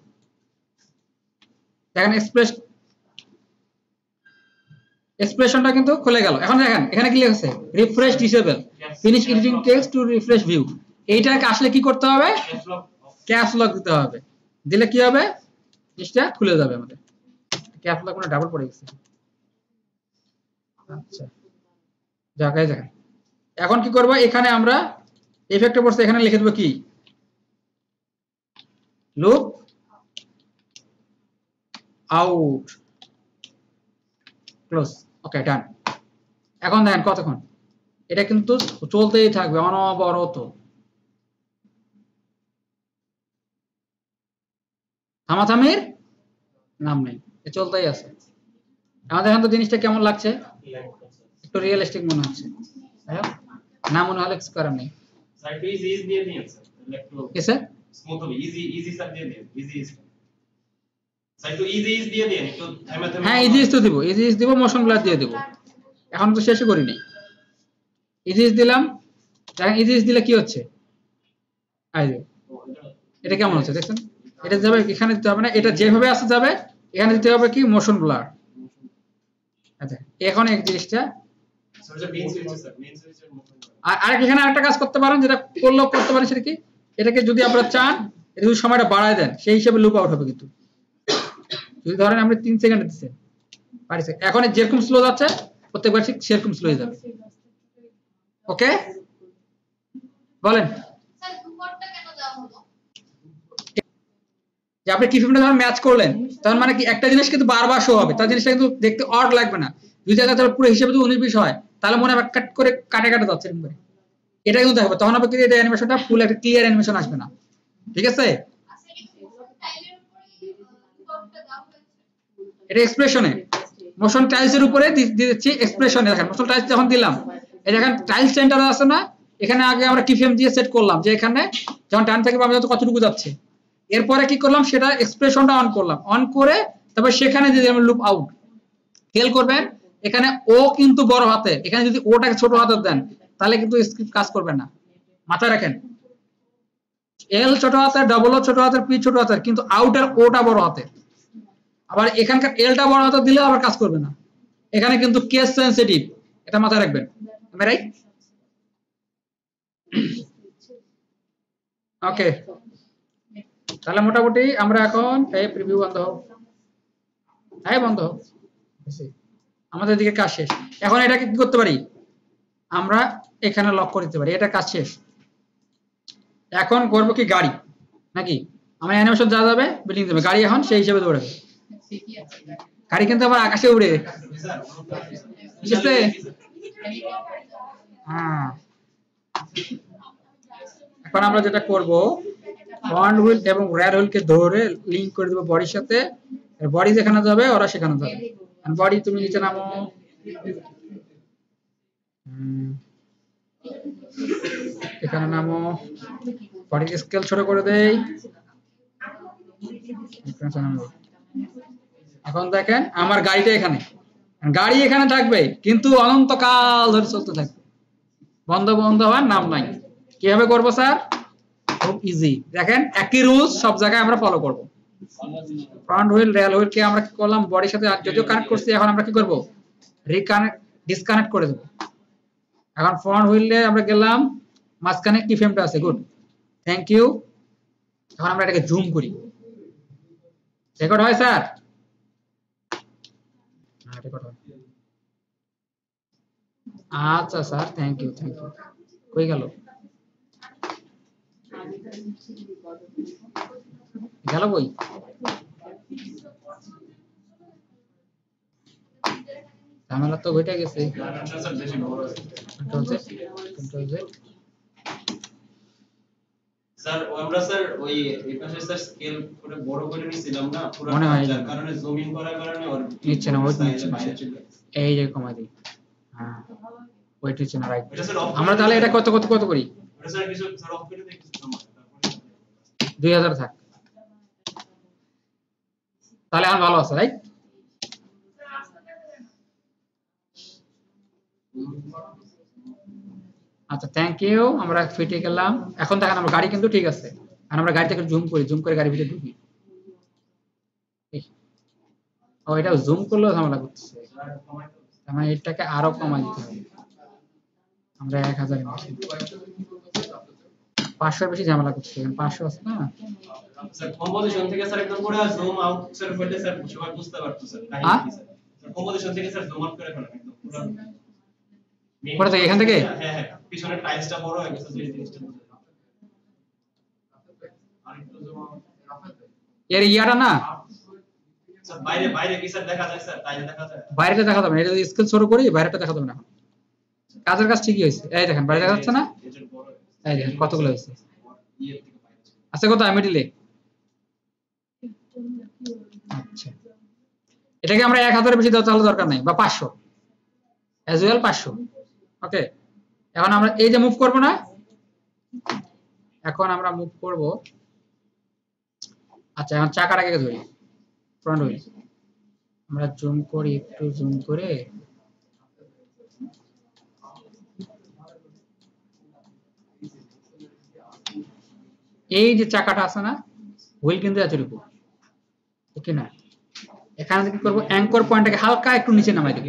দেখেন এক্সপ্রেশনটা কিন্তু খুলে গেল। এখন দেখেন এখানে কি লেখা আছে, refresh disable, finish editing text to refresh view. এইটাকে আসলে কি করতে হবে, ক্যাপস লক দিতে হবে, দিলে কি হবে জিনিসটা খুলে যাবে আমাদের। ক্যাপস লক মানে ডাবল পড়ে গেছে। আচ্ছা জায়গায় জায়গায় এখন কি করব এখানে আমরা ইফেক্টে পড়ছে এখানে লিখে দেব কি লুপ আউট ক্লোজ ওকে ডান এখন দেখেন কতক্ষণ এটা কিন্তু চলতেই থাকবে অনবরত থামাথামির নাম নেই চলতেই আছে আমাদের এখন তো জিনিসটা কেমন লাগছে একটু রিয়েলিস্টিক মনে হচ্ছে না মনে হলে কিছু করার নেই স্যার একটু ইজি দিয়ে দিন স্যার তাহলে একটু কি স্যার স্মুথ হবে ইজি স্যার দিয়ে দিন ইজি স্যার একটু ইজি দিয়ে দিন একটু থেমে থেমে হ্যাঁ ইজি তো দিব ইজি দিব মোশন ব্লার দিয়ে দিব এখন তো শেষই করিনি ইজি দিলাম দেখেন ইজি দিলে কি হচ্ছে এই যে এটা কেমন হচ্ছে দেখছেন এটা যাবে এখানে দিতে হবে না এটা যেভাবে আসে যাবে এখানে দিতে হবে কি মোশন ব্লার আচ্ছা এখন এক জিনিসটা স্যার যে মেইন সুইচ স্যার মেইন সুইচের মতন আর এখানে আরেকটা কাজ করতে পারেন যেটা করলেও করতে পারেন সেটা কি এটাকে যদি আপনারা চান এটা যদি সময়টা বাড়ায় দেন সেই হিসেবে লুপ আউট হবে কিন্তু যদি ধরেন আপনি 3 সেকেন্ড দিচ্ছেন পারি এখন যেরকম স্লো যাচ্ছে প্রত্যেকবার ঠিক সেরকম স্লো হয়ে যাবে ওকে বলেন স্যার দুপারটা কেন দেওয়া হলো যে আপনি কি ফিল্মটা যখন ম্যাচ করলেন তার মানে কি একটা জিনিস কিন্তু বারবার শো হবে তার জিনিসটা কিন্তু দেখতে অড লাগবে না দুই জায়গা ধর পুরো হিসেবে যদি 19 20 হয় তাহলে মনে হবে কাট করে কাটে কাটে যাচ্ছে এরকম করে এটা কিন্তু দেখবে তখন হবে কি এটা অ্যানিমেশনটা ফুল একটা ক্লিয়ার অ্যানিমেশন আসবে না ঠিক আছে আচ্ছা এই টাইলের উপরে দুপারটা দেওয়া হয়েছে এটা এক্সপ্রেশনে মোশন টাইলসের উপরে দিচ্ছি এক্সপ্রেশনে দেখেন মোশন টাইলস যখন দিলাম এই দেখেন টাইলস সেন্টার আছে না এখানে আগে আমরা কি ফ্রেম দিয়ে সেট করলাম যে এখানে যখন টান থেকে বামে যত কতটুকু যাচ্ছে এরপরে কি করলাম সেটা এক্সপ্রেশনটা অন করলাম অন করে তারপর সেখানে দিয়ে দিলাম লুপ আউট খেয়াল করবেন এখানে ও কিন্তু বড় হাতের এখানে যদি ওটাকে ছোট হাতের দেন তাহলে কিন্তু স্ক্রিপ্ট কাজ করবে না মাথায় রাখেন এল ছোট হাতের ডবল ও ছোট হাতের পি ছোট হাতের কিন্তু আউটার ওটা বড় হাতের আবার এখানকার এলটা বড় হাতের দিলে আবার কাজ করবে না এখানে কিন্তু কেস সেনসিটিভ এটা মাথায় রাখবেন আমি রাইট ওকে তাহলে মোটামুটি আমরা এখন এই প্রিভিউ বন্ধ হোক হ্যাঁ বন্ধ হোক আমাদের দিকে কাজ শেষ এখন এটাকে কি করতে পারি আমরা এখানে লক করে দিতে পারি এটা কাজ শেষ এখন করব কি গাড়ি নাকি আমার অ্যানিমেশন যা যাবে বিল্ডিং যাবে গাড়ি এখন সেই হিসেবে দৌড়াবে গাড়ি কিন্তু আবার আকাশে উড়ে বুঝতে হ্যাঁ এখন আমরা যেটা করব ফ্রন্ট হুইল এবং রেয়ার হুইলকে ধরে লিংক করে দেব বডির সাথে বডি যেখানে যাবে ওরা সেখানে যাবে আর বডি তুমি নিচে নামো এখানে নামো বডি স্কেল ছোট করে দেই এখন দেখেন আমার গাড়িটা এখানে গাড়ি এখানে থাকবে কিন্তু অনন্তকাল ধরে চলতে থাকবে বন্ধ বন্ধ হওয়ার নাম নাই কিভাবে করব স্যার খুব ইজি দেখেন একই রুলস সব জায়গায় আমরা ফলো করব ফ্রন্ট হুইল রেয়ার হুইল কে আমরা কি করলাম বডির সাথে যদিও কানেক্ট করছি এখন আমরা কি করব রিকানেক্ট ডিসকানেক্ট করে দেব এখন ফ্রন্ট হুইলে আমরা গেলাম মাঝখানে কি ফ্রেমটা আছে গুড থ্যাংক ইউ এখন আমরা এটাকে জুম করি রেকর্ড হয় স্যার হ্যাঁ রেকর্ড হয় আচ্ছা স্যার থ্যাংক ইউ কই গেল গেল কই ঝামেলা তো ঘটে গেছে কন্ট্রোল জেড স্যার আমরা স্যার ওই এই পাশে স্যার স্কেল করে বড় করে নিছিলাম না পুরো মনে হয় যার কারণে জুম ইন করার কারণে ওর নিচ্ছে না ওই নিচ্ছে না বাইরে চলে গেছে। এই যে কমাই দিই হ্যাঁ ওয়েট নিচ্ছে না রাইট এটা স্যার off আমরা তাহলে এটা কত করি এটা স্যার কিছু স্যার অফ করে দেখি সময় তারপরে 2000 থাক তাহলে আর ভালো আছে রাইট আচ্ছা থ্যাংক ইউ আমরা ফিটে গেলাম এখন দেখেন আমরা গাড়ি কিন্তু ঠিক আছে আর আমরা গাড়ি থেকে জুম করে গাড়ির ভিতরে ঢুকি ও এটা জুম করলেও ঝামেলা করতেছে মানে এটাকে আরো কমাই দিতে হবে আমরা 1000 এর মধ্যে 500 বেশি ঝামেলা করতেছে 500 আছে না স্যার কম্পোজিশন থেকে স্যার একদম পুরো জুম আউট স্যার করলে স্যার সবাই বুঝতে পারতো স্যার হ্যাঁ? স্যার কম্পোজিশন থেকে স্যার জুম আউট করে ফেলেন একদম কোথা থেকে? এখান থেকে? হ্যাঁ হ্যাঁ, পিছনের টাইলসটা বড় হয়ে গেছে যে জিনিসটা। এর ইয়াটা না স্যার বাইরে বাইরে কি স্যার দেখা যায় স্যার? টাইলে দেখা যায়? বাইরেটা দেখা যাবে না, এটা যদি স্কেল ছোট করি বাইরেটা দেখা যাবে না। কাজের কাজ ঠিকই হয়েছে, এই দেখেন বাইরে দেখা যাচ্ছে না, এজের বড় এই দেখেন কতগুলো হয়েছে। ইয়ের থেকে বাইরে। আচ্ছা কত মিডিলে? আচ্ছা এটাকে আমরা 1000 বেশি দেওয়া তাহলে দরকার নাই, বা 500 অ্যাজ ওয়েল 500। ওকে, এখন আমরা এই যে মুভ করব না, এখন আমরা মুভ করব। আচ্ছা এখন চাকাটাকে ধরি, ফ্রন্ট হুইল আমরা জুম করি, একটু জুম করে এই যে চাকাটা আছে না, হুইল কিন্তু এতটুকু, ওকে না? এখানে কি করব, অ্যাঙ্কর পয়েন্টটাকে হালকা একটু নিচে নামাই দেব।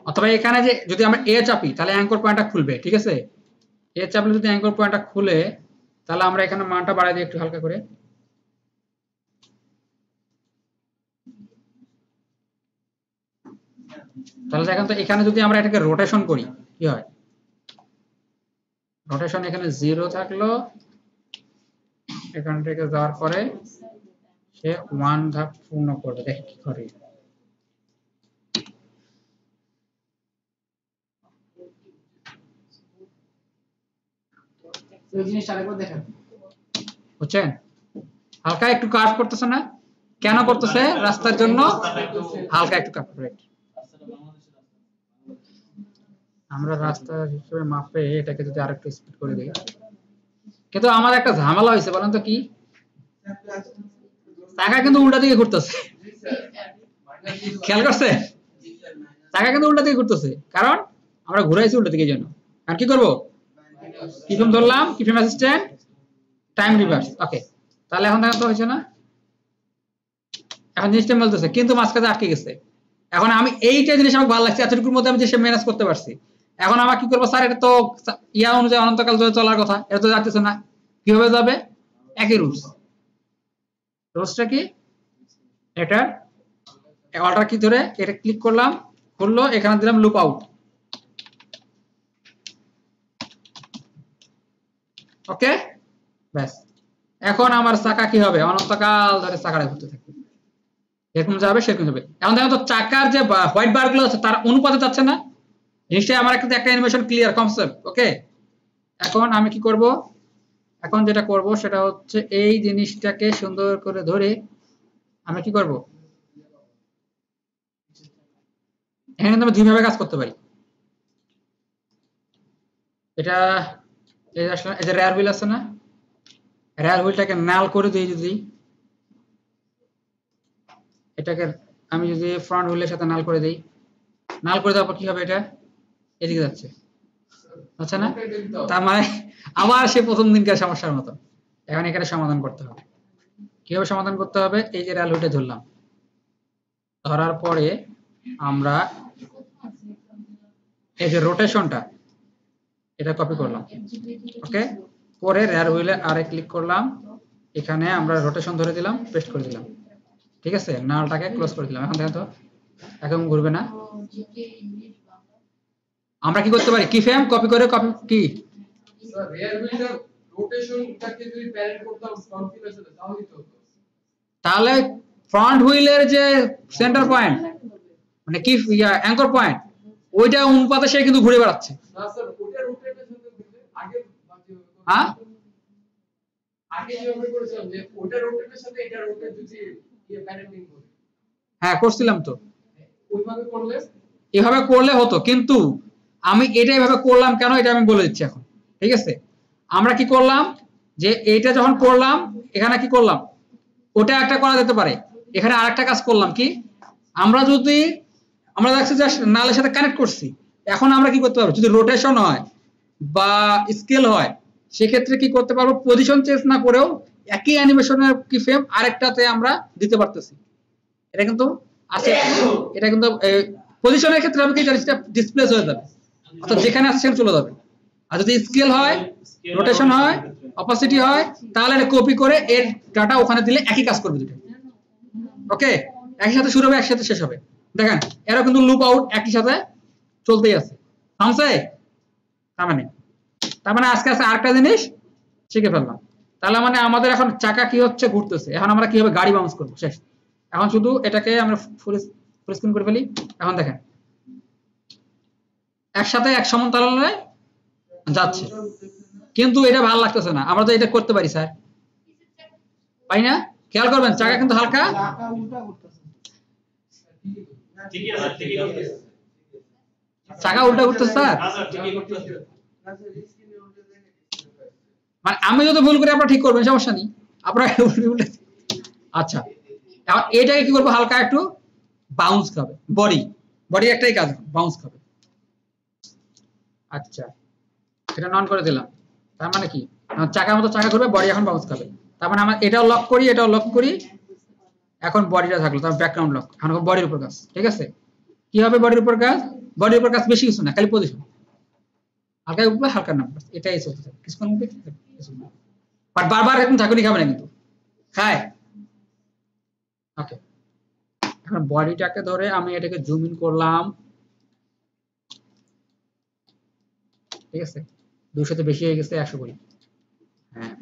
অথবা এখানে যে যদি আমরা এ চাপি তাহলে অ্যাঙ্কর পয়েন্টটা খুলবে, ঠিক আছে? এ চাপলে যদি অ্যাঙ্কর পয়েন্টটা খুলে তাহলে আমরা এখানে মানটা বাড়াই দিই একটু হালকা করে। তাহলে দেখেন তো এখানে যদি আমরা এটাকে রোটেশন করি কি হয়, রোটেশন এখানে 0 থাকলো, এখান থেকে যাওয়ার পরে সে 1 ধাপ পূর্ণ করবে, দেখি কি করে। ওই জিনিসটা আরেকবার দেখেন। বুঝছেন? হালকা একটু কার্ভ করতেছে না, কেন করতেছে? রাস্তার জন্য হালকা একটু কার্ভ করে। আমরা রাস্তা হিসেবে মাপে এটাকে যদি আরেকটু স্পিড করে দিই, কিন্তু আমার একটা ঝামেলা হয়েছে, বলেন তো কি? চাকা কিন্তু উল্টা দিকে ঘুরতেছে, খেয়াল করছে? চাকা কিন্তু উল্টা দিকে ঘুরতেছে, কারণ আমরা ঘুরাইছি উল্টা দিকে জন্য। আর কি করব, কিফ্রেম ধরলাম, কিফ্রেম অ্যাসিস্ট্যান্ট, টাইম রিভার্স। ওকে, তাহলে এখন দেখেন তো হয়েছে না? এখন জিনিসটা বলতেছে কিন্তু মাঝখানে আটকে গেছে। এখন আমি এইটা জিনিস আমার ভালো লাগছে, এতটুকুর মধ্যে আমি যে ম্যানেজ করতে পারছি। এখন আমার কি করবো, স্যার এটা তো ইয়া অনুযায়ী অনন্তকাল ধরে চলার কথা, এটা তো যাচ্ছে না, কিভাবে যাবে? একই রুলস। রুলসটা কি? এটা অল্টার কি ধরে এটা ক্লিক করলাম, খুললো, এখানে দিলাম লুপ আউট। ওকে ব্যাস, এখন আমার চাকা কি হবে, অনন্তকাল ধরে চাকাটা ঘুরতে থাকবে, এরকম যাবে সেরকম যাবে। এখন দেখো তো চাকার যে হোয়াইট বার গুলো আছে তার অনুপাতে যাচ্ছে না, জিনিসটা আমার একটা অ্যানিমেশন ক্লিয়ার কনসেপ্ট। ওকে, এখন আমি কি করব, এখন যেটা করব সেটা হচ্ছে এই জিনিসটাকে সুন্দর করে ধরে আমি কি করব, এখানে আমরা দুইভাবে কাজ করতে পারি। এটা এই আসলে এই যে রেয়ার হুইল আছে না, রেয়ার হুইলটাকে নাল করে দিই, যদি এটাকে আমি যদি ফ্রন্ট হুইলের সাথে নাল করে দিই, নাল করে দেওয়ার পর কি হবে, এটা এদিকে যাচ্ছে, আচ্ছা না? তার মানে আবার সে প্রথম দিনকার সমস্যার মতো। এখন এখানে সমাধান করতে হবে। কিভাবে সমাধান করতে হবে, এই যে রেল হুইলটা ধরলাম, ধরার পরে আমরা এই যে রোটেশনটা এটা কপি করলাম। ওকে, পরে রেয়ার হুইলে আরে ক্লিক করলাম, এখানে আমরা রোটেশন ধরে দিলাম, পেস্ট করে দিলাম, ঠিক আছে? নালটাকে ক্লোজ করে দিলাম। এখন দেখো তো এখন ঘুরবে না। আমরা কি করতে পারি, কি ফ্রেম কপি করে কপি কি স্যার রিয়ার হুইলটা রোটেশনটাকে যদি প্যারেন্ট করতাম ফ্রন্ট হুইলের সাথে তাহলেই তো হতো। তাহলে ফ্রন্ট হুইলের যে সেন্টার পয়েন্ট মানে কি অ্যাঙ্কর পয়েন্ট, ওইটা অনুপাতে সে কিন্তু ঘুরে বেড়াচ্ছে। না স্যার ওটা রোটেটের সাথে আগে হ্যাঁ আগে যেভাবে করেছিলাম যে ওটা রোটেটের সাথে এটা রোটেট যদি প্যারেন্টিং করে, হ্যাঁ করছিলাম তো, ওইভাবে করলে এভাবে করলে হতো, কিন্তু আমি এটা এভাবে করলাম কেন এটা আমি বলে দিচ্ছি এখন, ঠিক আছে? আমরা কি করলাম, যে এইটা যখন করলাম এখানে কি করলাম, ওটা একটা করা যেতে পারে, এখানে আরেকটা কাজ করলাম কি, আমরা যদি আমরা দেখছি যে নালের সাথে কানেক্ট করছি, এখন আমরা কি করতে পারবো, যদি রোটেশন হয় বা স্কেল হয় সেক্ষেত্রে কি করতে পারবো, পজিশন চেঞ্জ না করেও একই অ্যানিমেশনের কি ফ্রেম আরেকটাতে আমরা দিতে পারতেছি। এটা কিন্তু আছে, এটা কিন্তু পজিশনের ক্ষেত্রে হবে কি জিনিসটা ডিসপ্লেস হয়ে যাবে, অর্থাৎ যেখানে আসছে চলে যাবে। আর যদি স্কেল হয়, রোটেশন হয়, অপাসিটি হয়, তাহলে এটা কপি করে এর ডাটা ওখানে দিলে একই কাজ করবে দুটো। ওকে, একই সাথে শুরু হবে, একসাথে শেষ হবে। দেখেন এরা কিন্তু লুপ আউট একই সাথে চলতেই আছে। থামছে? তার মানে আজকে আরেকটা জিনিস শিখে ফেললাম। তাহলে মানে আমাদের এখন চাকা কি হচ্ছে, ঘুরতেছে। এখন আমরা কিভাবে গাড়ি বাউন্স করবো শেষ। এখন শুধু এটাকে আমরা ফুল স্ক্রিন করে ফেলি। এখন দেখেন একসাথে এক সমান তালে যাচ্ছে, কিন্তু এটা ভালো লাগতেছে না। আমরা তো এটা করতে পারি স্যার, পাই না? খেয়াল করবেন চাকা কিন্তু হালকা চাকা উল্টা করতেছে। ঠিকই আছে, ঠিকই করতেছে। চাকা উল্টা ঘুরতেছে স্যার। না স্যার, ঠিকই করতেছে। মানে আমি যদি ভুল করি আপনারা ঠিক করবেন, সমস্যা নেই। আপনারা আচ্ছা, এখন এটাকে কি করবো, হালকা একটু বাউন্স খাবে। বডি একটাই কাজ, বাউন্স খাবে। আচ্ছা, এটা নন করে দিলাম। তার মানে কি, চাকার মতো চাকা ঘুরবে, বডি এখন বাউন্স খাবে। তার মানে আমরা এটাও লক করি, এটাও লক করি। এখন বডিটা থাকলো, তার ব্যাকগ্রাউন্ড লক। এখন বডির উপর কাজ, ঠিক আছে? কি হবে বডির উপর কাজ? বডির উপর কাজ বেশি কিছু না, খালি পজিশন হালকা উঠবে, হালকা নামবে, এটাই চলতে থাকে কিছুক্ষণ মধ্যে। বাট বারবার এরকম ঝাঁকুনি খাবে না কিন্তু, খায়। ওকে, এখন বডিটাকে ধরে আমি এটাকে জুম ইন করলাম, ঠিক আছে? 200 তে বেশি হয়ে গেছে, 100 করি। হ্যাঁ,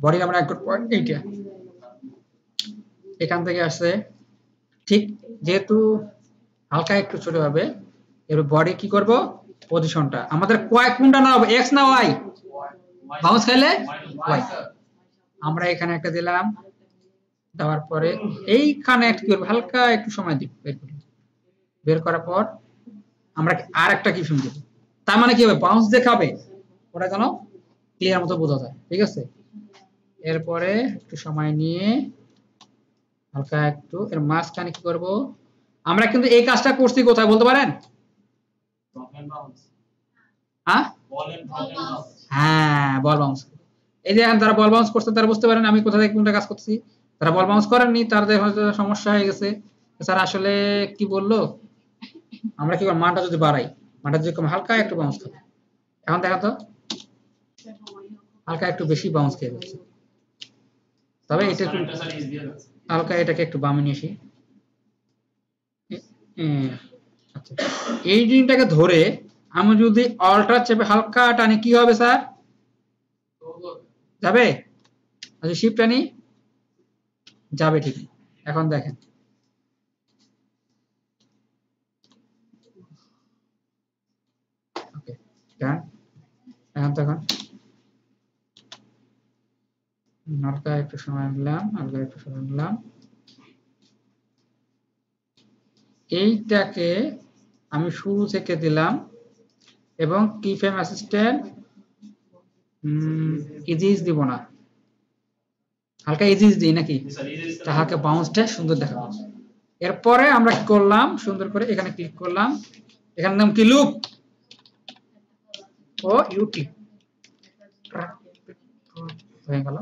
বডি আমরা এক পয়েন্ট এইটা এখান থেকে আসছে, ঠিক যেহেতু হালকা একটু ছোট হবে। এর বডি কি করব, পজিশনটা আমাদের কোনটা না হবে, এক্স না ওয়াই? বাউন্স খাইলে ওয়াই। আমরা এখানে একটা দিলাম, দেওয়ার পরে এইখানে একটু কি করব, হালকা একটু সময় দিব, বের করার পর আমরা আর একটা কি শুনবো। তার মানে কি হবে, বাউন্স দেখাবে, ওটা যেন ক্লিয়ার মতো বোঝা যায়, ঠিক আছে? এরপরে একটু সময় নিয়ে হালকা একটু এর মাঝখানে কি করব, আমরা কিন্তু এই কাজটা করছি কোথায় বলতে পারেন? হ্যাঁ, হ্যাঁ, বল বাউন্স। এই যে এখন যারা বল বাউন্স করছে তারা বুঝতে পারেন আমি কোথা থেকে কোনটা কাজ করছি। যারা বল বাউন্স করেননি তাদের হয়তো সমস্যা হয়ে গেছে, স্যার আসলে কি বললো। আমরা কি করব, মানটা যদি বাড়াই, মানটা যদি কম, হালকা একটু বাউন্স খাবে। এখন দেখা তো হালকা একটু বেশি বাউন্স খেয়ে যাচ্ছে। তবে এটা একটু হালকা, এটাকে একটু বামে নিয়ে আসি। আচ্ছা, এই জিনিসটাকে ধরে আমি যদি অল্টার চেপে হালকা টানি, কি হবে স্যার? যাবে? আচ্ছা, শিফট টানি, যাবে, ঠিক। এখন দেখেন ওকে, ডান। এখন তখন হালকা একটু সময় নিলাম, হালকা একটু সময় নিলাম। এইটাকে আমি শুরু থেকে দিলাম এবং কি ফ্রেম অ্যাসিস্ট্যান্ট ইজিস দিব না, হালকা ইজিস দিই নাকি, হালকা বাউন্সটা সুন্দর দেখাবো। এরপরে আমরা কি করলাম, সুন্দর করে এখানে ক্লিক করলাম, এখানে নাম কি, লুপ ও ইউটি হয়ে গেল।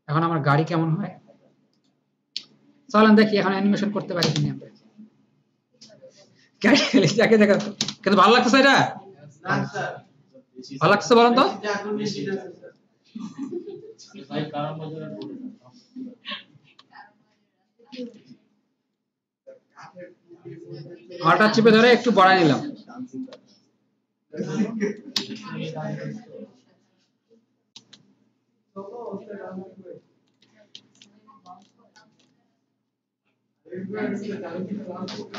এখন আমার গাড়ি কেমন হয় চলেন দেখি, এখন অ্যানিমেশন করতে পারি কিনা আমরা। যাকে দেখা কিন্তু ভালো লাগতেছে, এটা ভালো লাগছে বলেন তো? আলটা চিপে ধরে একটু বাড়াই নিলাম।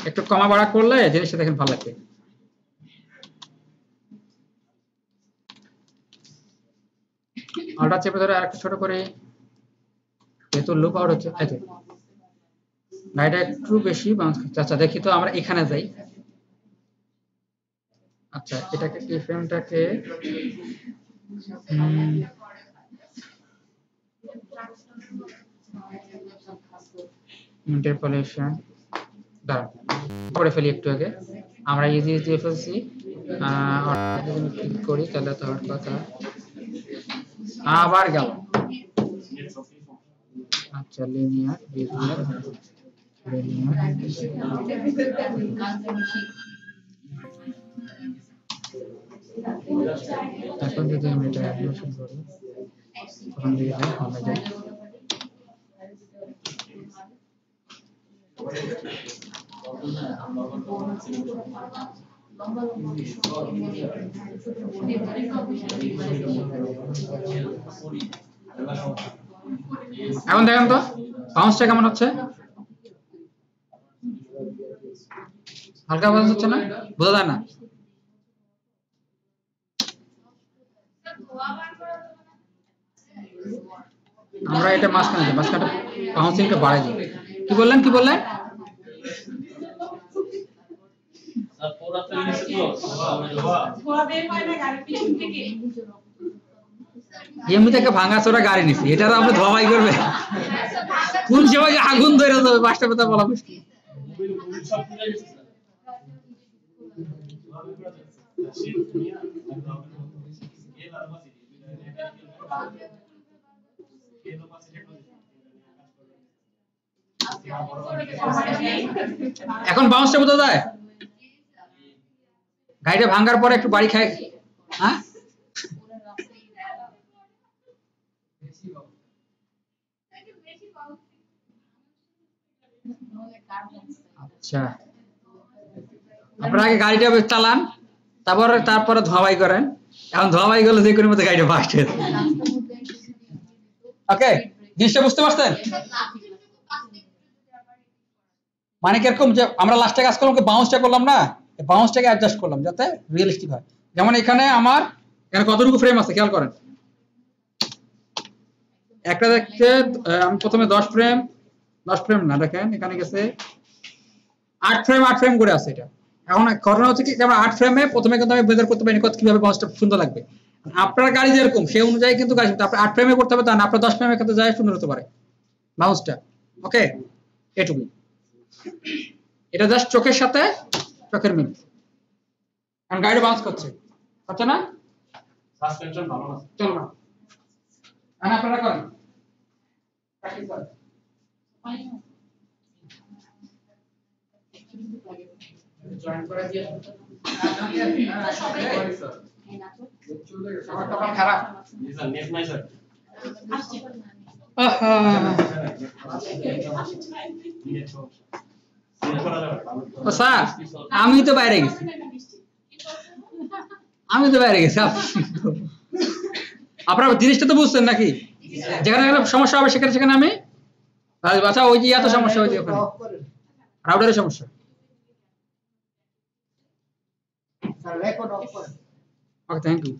একটু কমা বাড়া করলে জিনিসটা দেখেন ভালো লাগবে। আলটা চেপে ধরে আরেকটু ছোট করে, যেহেতু লুপ আউট হচ্ছে, গাড়িটা একটু বেশি বাউন্স করছে। আচ্ছা দেখি তো, আমরা এখানে যাই। আচ্ছা, এটাকে কি ফ্রেমটাকে ইন্টারপোলেশন দাঁড়ান করে ফেলি একটু আগে। আমরা ইজি দিয়ে ফেলছি, ক্লিক করি তাহলে তো হওয়ার কথা, আবার গেল। আচ্ছা, লিনিয়ার এখন যদি আমি এটা অ্যানিমেশন করি তখন দিয়ে দেয় হবে যায় এখন দেখেন তো বাউন্সটা কেমন হচ্ছে হালকা বাউন্স হচ্ছে না বোঝা যায় না আমরা এটা মাঝখানে বাউন্সিংটা বাড়াই দিই কি বললেন আর পুরো তো নিচে তো এমনি থেকে ভাঙা চোরা গাড়ি নিছি এটা তো আমরা ধোয়াই করবে কোন সময় যে আগুন ধরে যাবে পাঁচটা কথা বলা মুশকিল মোবিল সব পুরো গেছে এখন বাউন্সটা বোঝা যায় গাড়িটা ভাঙার পরে একটু বাড়ি খায় হ্যাঁ আচ্ছা আপনারা আগে গাড়িটা চালান তারপরে ধোয়াই করেন এখন ধোয়াই করলে যে কোনো মতো গাড়িটা ফাস্ট হয়ে যায় ওকে জিনিসটা বুঝতে পারছেন মানে কিরকম যে আমরা লাস্টে কাজ করলাম বাউন্সটা করলাম না বাউন্সটাকে অ্যাডজাস্ট করলাম যাতে রিয়েলিস্টিক হয় যেমন এখানে আমার এখানে কতটুকু ফ্রেম আছে খেয়াল করেন একটা দেখতে আমি প্রথমে 10 ফ্রেম না দেখেন এখানে গেছে 8 ফ্রেম করে আছে এটা এখন ঘটনা হচ্ছে কি আমরা 8 ফ্রেমে প্রথমে কিন্তু আমি মেজার করতে পারিনি কত কিভাবে বাউন্সটা সুন্দর লাগবে আপনার গাড়ি যেরকম সেই অনুযায়ী কিন্তু গাড়ি আপনি 8 ফ্রেমে করতে হবে তা না আপনার 10 ফ্রেমের ক্ষেত্রে যায় সুন্দর হতে পারে বাউন্সটা ওকে এটুকুই এটা জাস্ট চোখের মিল কারণ গাড়ি বাউন্স করছে না সাসপেনশন ভালো না চলো না আপনারা করেন জয়েন করে দিয়ে খারাপ স্যার নেট নাই স্যার ও স্যার আমি তো বাইরে গেছি আপনারা জিনিসটা তো বুঝছেন নাকি যেখানে সমস্যা হবে সেখানে আমি বাচ্চা ওই যে এত সমস্যা হয়েছে ওখানে রাউটারের সমস্যা রেকর্ড অফ করেন ওকে থ্যাংক ইউ